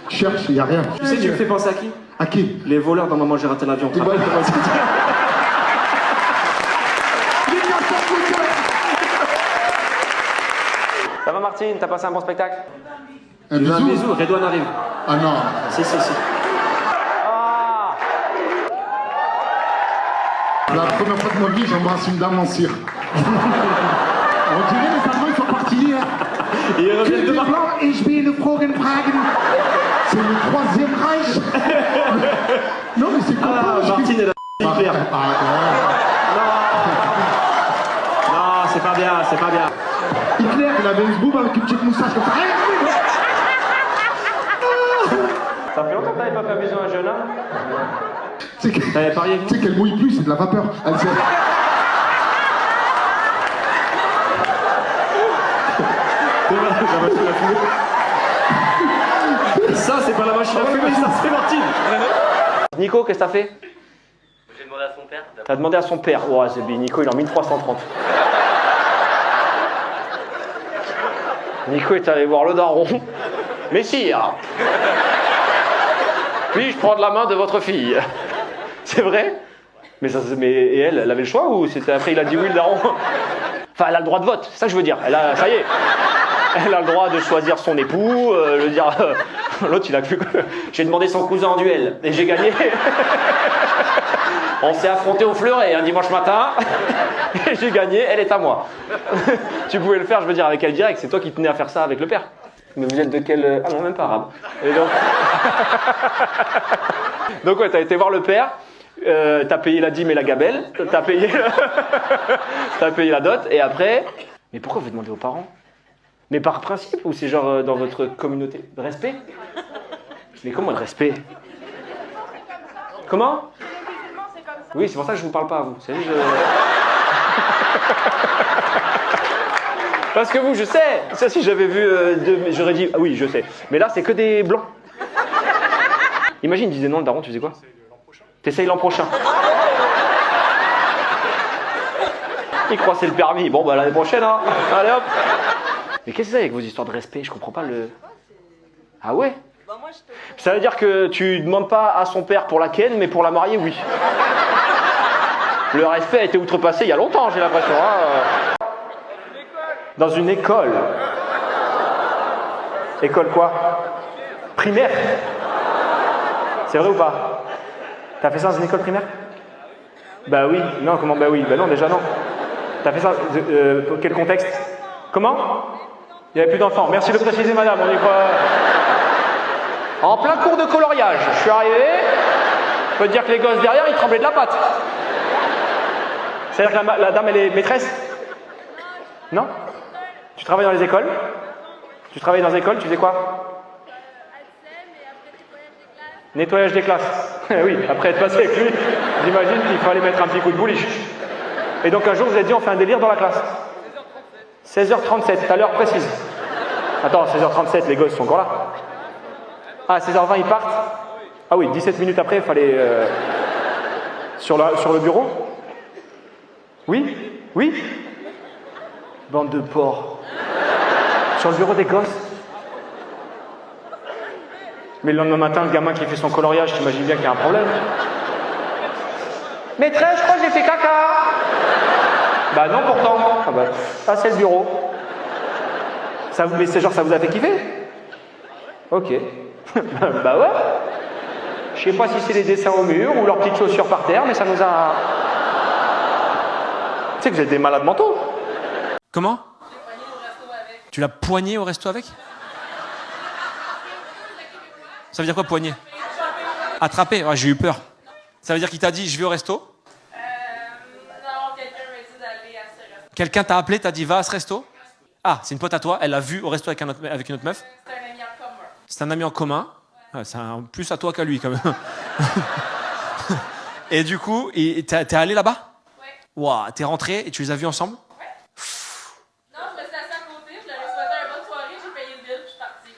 Cherche, il n'y a rien. Tu sais, tu me fais penser à qui? À qui? Les voleurs dans Maman j'ai raté l'avion. Et voilà. Ça va Martine, t'as passé un bon spectacle? Un Un bisou? bisou, Redouane arrive. Ah non. Si, si, si. Ah! La première fois de ma vie, j'embrasse une dame en cire. On dirait les Allemands, ils sont partis hier. Et ils reviennent demain. Ich bin Fragen. C'est le troisième Reich. Non, mais c'est quoi? Ah, Martine, elle a Hitler. Non, c'est pas bien, c'est pas bien. Hitler, il avait une boob avec une petite moustache comme ça. Ça fait longtemps que t'avais pas fait amuser un jeune homme? T'avais parié? Tu sais qu'elle mouille plus, c'est de la vapeur. Elle fait... Ça, c'est pas la machine à fumer, ça, c'est Martine. Nico, qu'est-ce que t'as fait? J'ai demandé à son père. T'as demandé à son père. Ouais, c'est bien. Nico, il est en 1330. Nico est allé voir le daron. Messire, puis-je prendre la main de votre fille? C'est vrai? Mais, et elle avait le choix ou c'était après il a dit oui le daron? Enfin, elle a le droit de vote, c'est ça que je veux dire. Ça y est. Elle a le droit de choisir son époux, le dire. L'autre, il a cru que. J'ai demandé son cousin en duel et j'ai gagné. On s'est affronté au fleuret un dimanche matin et j'ai gagné, elle est à moi. Tu pouvais le faire, je veux dire, avec elle direct, c'est toi qui tenais à faire ça avec le père. Mais vous êtes de quel... Ah non, même pas arabe. Et donc... donc ouais, t'as été voir le père, t'as payé la dîme et la gabelle, t'as payé... t'as payé la dot, et après... Mais pourquoi vous demandez aux parents? Mais par principe, ou c'est genre dans votre communauté? De respect? Mais comment de respect? Comment? C'est comme Oui, c'est pour ça que je vous parle pas à vous. C'est juste, Parce que vous, je sais. Ça, si j'avais vu j'aurais dit, ah oui, je sais. Mais là, c'est que des blancs. Imagine, il disait non, le daron, tu faisais quoi? T'essayes l'an prochain. Il croit que c'est le permis. Bon, bah l'année prochaine, hein. Allez hop. Mais qu'est-ce que c'est avec vos histoires de respect? Je comprends pas le... Ah ouais? Ça veut dire que tu demandes pas à son père pour la ken, mais pour la mariée, oui. Le respect a été outrepassé il y a longtemps, j'ai l'impression. Hein. Dans une école. École quoi? Primaire? C'est vrai ou pas? T'as fait ça dans une école primaire? Bah oui. Non, comment? Bah oui. Bah non, déjà non. T'as fait ça pour quel contexte? Comment? Il n'y avait plus d'enfants. Merci de le préciser, madame. On y croit. En plein cours de coloriage. Je suis arrivé. Je peux te dire que les gosses derrière, ils tremblaient de la patte. C'est-à-dire que la dame, elle est maîtresse? Non? Tu travailles dans les écoles? Tu travailles dans les écoles, tu faisais quoi? Nettoyage des classes. Oui, après être passé avec lui, j'imagine qu'il fallait mettre un petit coup de bouliche. Et donc un jour, vous avez dit, on fait un délire dans la classe. 16h37, à l'heure précise. Attends, 16h37, les gosses sont encore là. Ah, 16h20, ils partent? Ah oui, 17 minutes après, il fallait... sur le bureau? Oui? Oui? Bande de porcs. Sur le bureau des gosses? Mais le lendemain matin, le gamin qui fait son coloriage, t'imagines bien qu'il y a un problème. Maîtresse, je crois que j'ai fait caca. Bah non, pourtant. Ah bah, ça c'est le bureau. Mais c'est genre, ça vous a fait kiffer? Ok. Bah ouais. Je sais pas si c'est les dessins au mur ou leurs petites chaussures par terre, mais ça nous a... Tu sais que vous êtes des malades mentaux. Comment? Tu l'as poigné au resto avec? Ça veut dire quoi, poigné? Attrapé? Ouais, j'ai eu peur. Ça veut dire qu'il t'a dit, je vais au resto? Non, quelqu'un m'a dit d'aller à ce resto. Quelqu'un t'a appelé, t'a dit, va à ce resto? Ah, c'est une pote à toi, elle l'a vu au resto avec une autre meuf? C'est un ami en commun. C'est un ami en commun. Ah, c'est plus à toi qu'à lui, quand même. Et du coup, t'es allé là-bas? Ouais. Waouh, t'es rentré et tu les as vus ensemble? Ouais. Non, je me suis assise à côté, je leur ai souhaité une bonne soirée, j'ai payé le bill, je suis partie.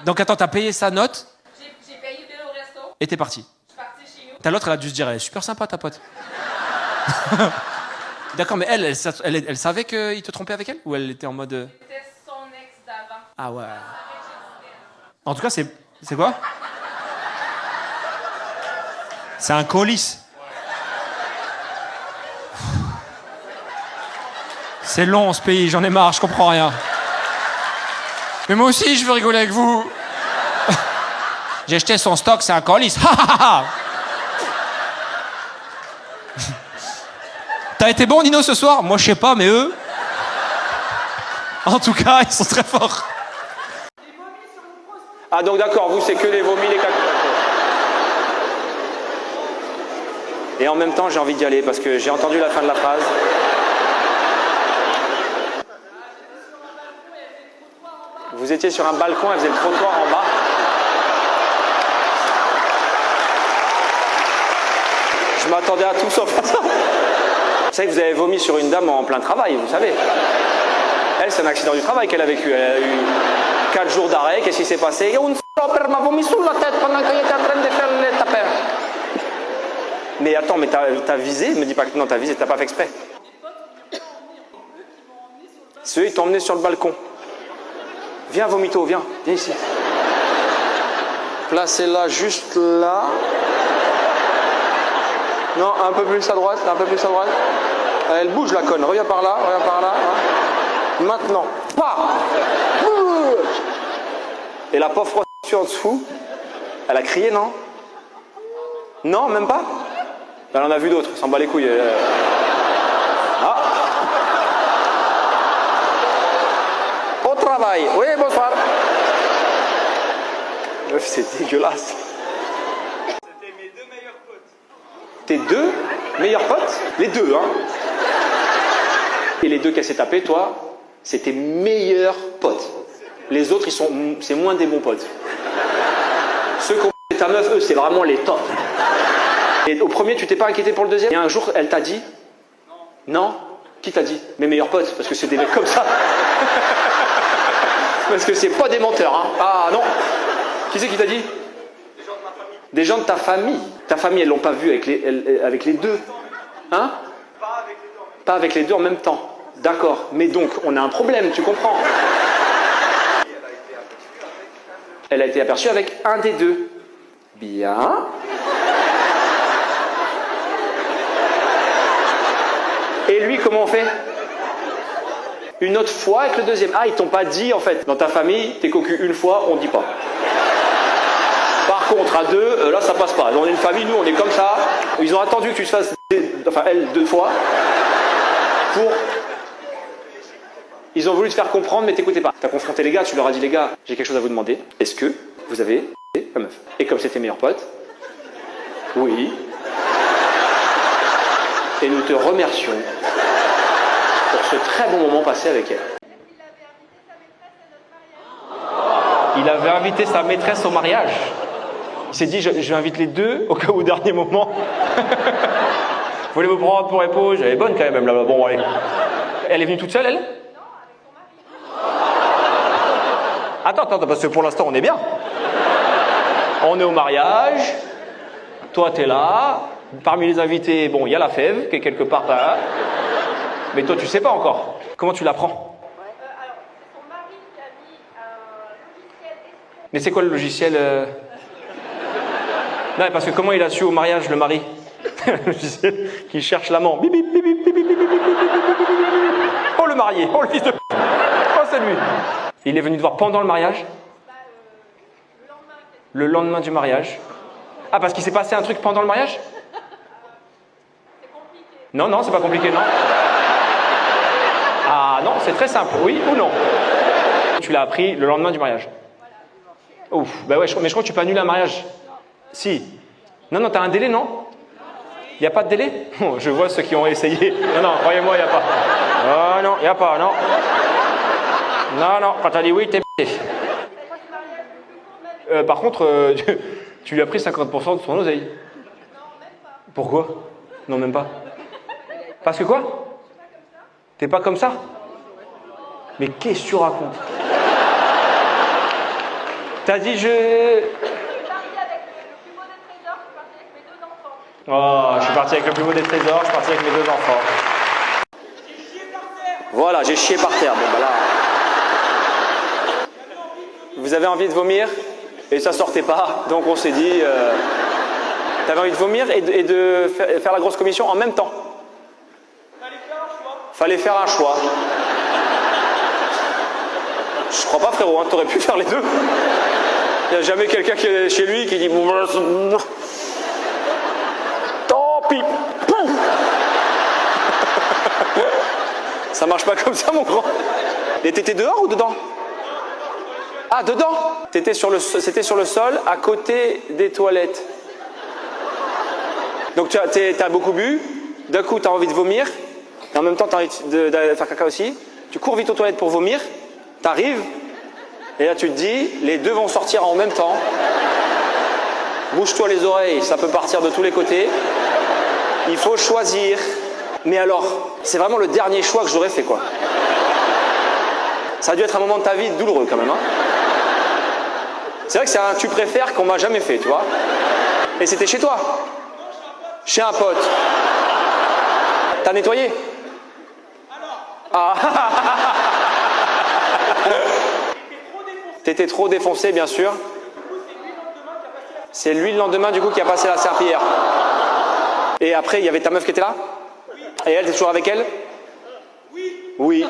Donc attends, t'as payé sa note J'ai payé le bill au resto, et t'es parti. je suis partie chez nous. T'as l'autre, elle a dû se dire, elle est super sympa, ta pote. D'accord, mais elle savait qu'il te trompait avec elle? Ou elle était en mode... C'était son ex d'avant. Ah ouais. En tout cas, c'est quoi? C'est un colis. C'est long, ce pays, j'en ai marre, je comprends rien. Mais moi aussi, je veux rigoler avec vous. J'ai jeté son stock, c'est un colis. T'as été bon, Nino, ce soir? Moi, je sais pas, mais eux... En tout cas, ils sont très forts. Ah donc d'accord, vous c'est que les vomis, les caca. Et en même temps, j'ai envie d'y aller parce que j'ai entendu la fin de la phrase. Vous étiez sur un balcon, elle faisait le trottoir en bas. Je m'attendais à tout sauf à ça. Vous savez que vous avez vomi sur une dame en plein travail, vous savez. Elle, c'est un accident du travail qu'elle a vécu. Elle a eu 4 jours d'arrêt. Qu'est-ce qui s'est passé? Un salopard m'a vomi sur la tête pendant qu'il était en train de faire les tapins. Mais attends, mais t'as visé? Me dis pas que non, t'as visé, t'as pas fait exprès. Ceux, ils t'ont emmené sur le balcon. Viens, Vomito, viens ici. Placez-la juste là. Non, un peu plus à droite, un peu plus à droite. Elle bouge la conne, reviens par là, reviens par là. Maintenant, pas. Et la pauvre prostituée en dessous, elle a crié, non? Non, même pas? Elle en a vu d'autres, elle s'en bat les couilles. Ah. Au travail. Oui, bonsoir. Meuf, c'est dégueulasse. C'était mes 2 meilleurs potes. Tes 2 meilleurs potes? Les 2, hein? Et les 2 qu'elle s'est tapée, toi? C'est tes meilleurs potes. Les autres, c'est moins des bons potes. Ceux qui ont ta meuf, eux, c'est vraiment les tops. Et au premier, tu t'es pas inquiété pour le deuxième? Et un jour, elle t'a dit? Non. Qui t'a dit? Mes meilleurs potes, parce que c'est des mecs comme ça. Parce que c'est pas des menteurs, hein. Ah non. Qui c'est qui t'a dit? Des gens de ta famille. Ta famille, elles l'ont pas vu avec les deux. Hein? Pas avec les deux en même temps. D'accord. Mais donc, on a un problème, tu comprends? Elle a été aperçue avec un des deux. Bien. Et lui, comment on fait? Une autre fois avec le deuxième. Ah, ils t'ont pas dit en fait. Dans ta famille, t'es cocu une fois, on dit pas. Par contre, à deux, là ça passe pas. On est une famille, nous on est comme ça. Ils ont attendu que tu te fasses, enfin elle, 2 fois. Ils ont voulu te faire comprendre, mais t'écoutais pas. T'as confronté les gars, tu leur as dit les gars, j'ai quelque chose à vous demander. Est-ce que vous avez la meuf? Et comme c'était meilleur pote, oui. Et nous te remercions pour ce très bon moment passé avec elle. Il avait invité sa maîtresse au mariage. Il s'est dit, je invite les deux au cas où au dernier moment. Voulez vous prendre pour épouse? Elle est bonne quand même là. Bon, allez. Elle est venue toute seule, elle? Attends, parce que pour l'instant on est bien. On est au mariage. Toi t'es là. Parmi les invités, bon, il y a la fève qui est quelque part là. Mais toi tu sais pas encore. Comment tu l'apprends? Alors, c'est son mari qui a mis un logiciel escroc. Mais c'est quoi le logiciel Non, parce que comment il a su au mariage, le mari? Le logiciel qui cherche l'amant. Bip, bip, bip, bip, bip, bip, bip, bip, bip, bip. Oh, le marié. Oh, le fils de... Oh, c'est lui. Il est venu te voir pendant le mariage? Le lendemain du mariage. Ah, parce qu'il s'est passé un truc pendant le mariage? C'est compliqué. Non, c'est pas compliqué, non. Ah non, c'est très simple, oui ou non? Tu l'as appris le lendemain du mariage. Ouf, bah ouais, mais je crois que tu peux annuler un mariage. Si. Non, t'as un délai, non? Il n'y a pas de délai? Oh, je vois ceux qui ont essayé. Non, croyez-moi, il n'y a pas. Oh non, il n'y a pas, non. Non, quand t'as dit oui, t'es b***. Par contre, tu lui as pris 50% de son oseille. Non, même pas. Pourquoi? Non, même pas. Parce que quoi? T'es pas comme ça? Mais qu'est-ce que tu racontes? T'as dit je... Oh, je suis parti avec le plus beau des trésors, je suis parti avec mes 2 enfants. Voilà, j'ai chié par terre. Bon, bah là... Vous avez envie de vomir? Et ça sortait pas, donc on s'est dit... T'avais envie de vomir et de faire la grosse commission en même temps? Fallait faire un choix. Je crois pas, frérot, hein, t'aurais pu faire les deux. Il n'y a jamais quelqu'un qui est chez lui qui dit... Tant pis. Ça marche pas comme ça, mon grand. Et t'étais dehors ou dedans? Ah, dedans? C'était sur le sol, à côté des toilettes. Donc t'as beaucoup bu, d'un coup t'as envie de vomir, et en même temps t'as envie de faire caca aussi. Tu cours vite aux toilettes pour vomir, t'arrives, et là tu te dis, les deux vont sortir en même temps. Bouge-toi les oreilles, ça peut partir de tous les côtés. Il faut choisir. Mais alors, c'est vraiment le dernier choix que j'aurais fait, quoi. Ça a dû être un moment de ta vie douloureux quand même, hein. C'est vrai que c'est un tu préfères qu'on m'a jamais fait, tu vois. Et c'était chez toi? Chez un pote. T'as nettoyé? Ah. T'étais trop défoncé, bien sûr. C'est lui le lendemain, du coup, qui a passé la serpillière. Et après, il y avait ta meuf qui était là? Et elle, t'es toujours avec elle? Oui.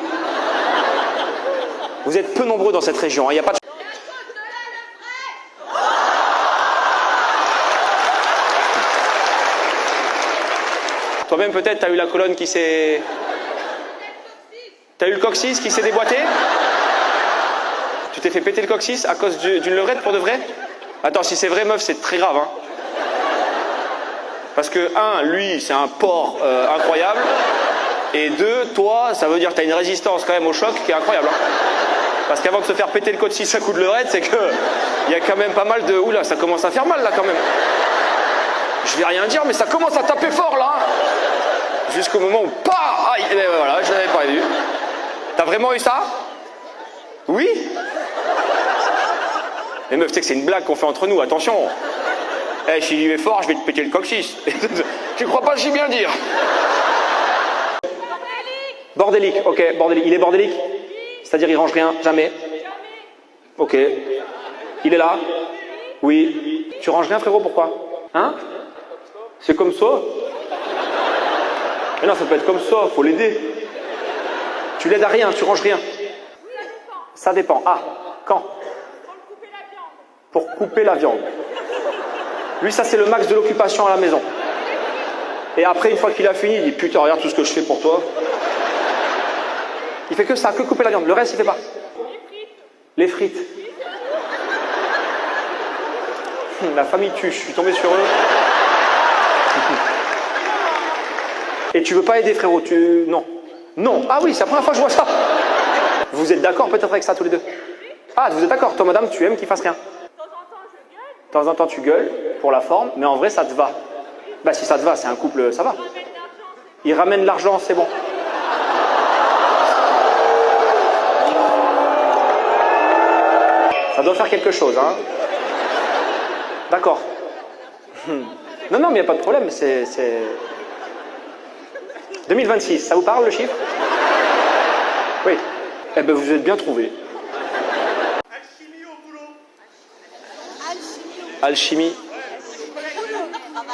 Vous êtes peu nombreux dans cette région, il n'y a pas de... Toi-même, peut-être, t'as eu la colonne qui s'est... T'as eu le coccyx qui s'est déboîté? Tu t'es fait péter le coccyx à cause d'une levrette pour de vrai? Attends, si c'est vrai, meuf, c'est très grave, hein. Parce que, lui, c'est un porc incroyable. Et 2, toi, ça veut dire que tu as une résistance quand même au choc qui est incroyable. Hein. Parce qu'avant de se faire péter le côte 6 à coup de levrette, c'est que il y a quand même pas mal de... Oula, ça commence à faire mal là quand même. Je vais rien dire, mais ça commence à taper fort là. Jusqu'au moment où... Pas aïe, et ben voilà, je l'avais pas vu. T'as vraiment eu ça? Oui? Mais meuf, tu sais que c'est une blague qu'on fait entre nous, attention. Eh, si il est fort, je vais te péter le coccyx. Tu crois pas si bien dire? Bordélique, ok, bordélique. Il est bordélique? C'est-à-dire il range rien, jamais? Ok. Il est là? Oui. Tu ranges rien, frérot, pourquoi? Hein? C'est comme ça? Mais non, ça peut être comme ça, faut l'aider. Tu l'aides à rien, tu ranges rien. Ça dépend. Ah, quand? Pour couper la viande. Lui, ça c'est le max de l'occupation à la maison. Et après, une fois qu'il a fini, il dit putain, regarde tout ce que je fais pour toi. Il fait que ça, que couper la viande. Le reste, il fait pas. Les frites. La famille tue, je suis tombé sur eux. Et tu veux pas aider, frérot? Non. Non. Ah oui, c'est la première fois que je vois ça. Vous êtes d'accord peut-être avec ça tous les deux? Ah, vous êtes d'accord. Toi, madame, tu aimes qu'il fasse rien? De temps en temps, tu gueules pour la forme, mais en vrai, ça te va. Bah, si ça te va, c'est un couple, ça va. Il ramène l'argent, c'est bon. Ça doit faire quelque chose, hein. D'accord. Non, non, mais il n'y a pas de problème, c'est... 2026, ça vous parle le chiffre? Oui. Eh bien, vous êtes bien trouvé. Alchimie.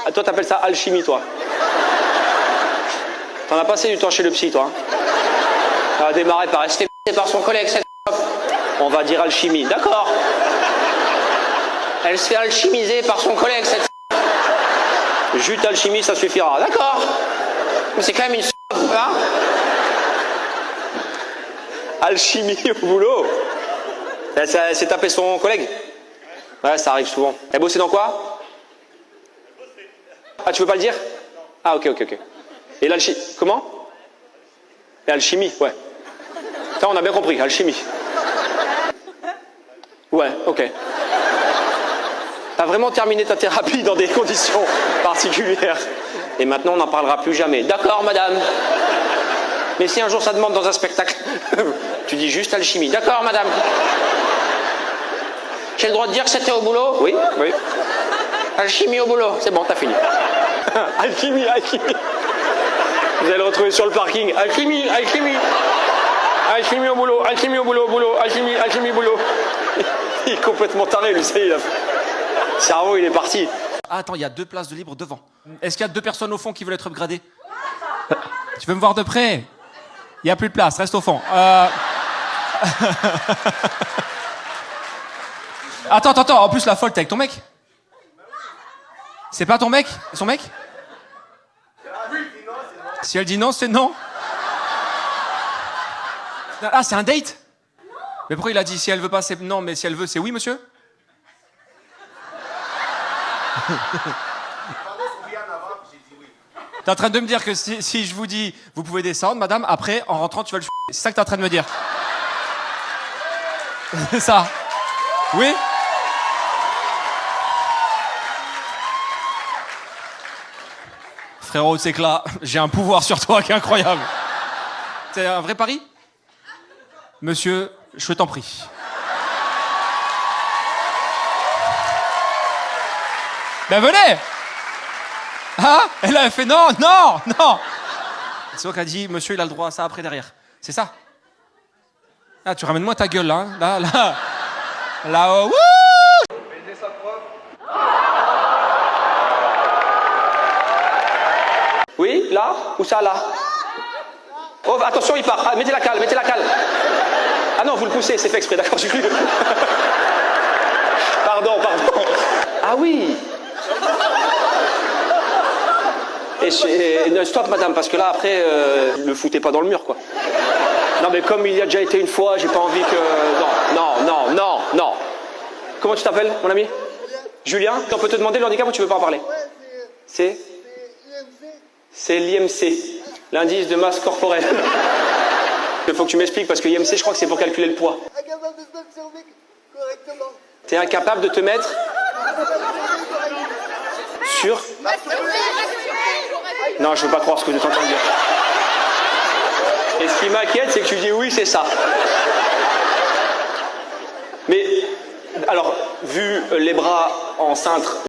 Ah, toi, t'appelles ça alchimie, toi. T'en as passé du temps chez le psy, toi. Ça a démarré par rester par son collègue, cette... On va dire alchimie. D'accord. Elle se fait alchimiser par son collègue, cette... Jute alchimie, ça suffira. D'accord. Mais c'est quand même une... Hein? Alchimie au boulot. Elle s'est tapé son collègue. Ouais, ça arrive souvent. Elle bossait dans quoi? Ah, tu veux pas le dire? Ah, ok, ok, ok. Et l'alchimie... Comment? Et alchimie, ouais. Ça, on a bien compris, alchimie. Ouais, ok. T'as vraiment terminé ta thérapie dans des conditions particulières. Et maintenant, on n'en parlera plus jamais. D'accord, madame. Mais si un jour ça demande dans un spectacle, tu dis juste alchimie. D'accord, madame. J'ai le droit de dire que c'était au boulot? Oui, oui. Alchimie au boulot. C'est bon, t'as fini. Alchimie, alchimie. Vous allez le retrouver sur le parking. Alchimie, alchimie. Alchimie au boulot, alchimie au boulot, boulot, alchimie, alchimie, boulot. Il est complètement taré, lui, ça y est, le cerveau, il est parti. Ah, attends, il y a 2 places de libre devant. Est-ce qu'il y a 2 personnes au fond qui veulent être upgradées? Tu veux me voir de près? Il n'y a plus de place, reste au fond. Attends, en plus la folle, t'es avec ton mec? C'est pas ton mec? C'est son mec? Si elle dit non, c'est non. Ah, c'est un date? Mais pourquoi il a dit si elle veut pas, c'est non, mais si elle veut, c'est oui, monsieur? T'es en train de me dire que si je vous dis, vous pouvez descendre, madame, après, en rentrant, tu vas le c'est ça que t'es en train de me dire? C'est ça? Oui? Frérot, c'est que là, j'ai un pouvoir sur toi qui est incroyable. C'est un vrai pari? Monsieur, je t'en prie. Ben venez! Ah, elle a fait non, non, non. C'est toi qui a dit, monsieur, il a le droit à ça après derrière. C'est ça? Ah, tu ramènes moi ta gueule, là. Hein. Là, wouh! Oui, là? Où ça, là? Oh, attention, il part. Ah, mettez la cale, mettez la cale. Ah non, vous le poussez, c'est fait exprès, d'accord, j'ai cru. Pardon. Ah oui. Et stop, madame, parce que là, après, le foutez pas dans le mur, quoi. Non, mais comme il y a déjà été une fois, j'ai pas envie que... Non. Comment tu t'appelles, mon ami? Julien. On peut te demander le handicap ou tu veux pas en parler? C'est l'IMC. L'indice de masse corporelle. Il faut que tu m'expliques parce que IMC, je crois que c'est pour calculer le poids. Incapable de s'observer correctement. T'es incapable de te mettre sur... Non, je veux pas croire ce que tu es en train de dire. Et ce qui m'inquiète, c'est que tu dis oui, c'est ça. Mais, alors, vu les bras en cintre...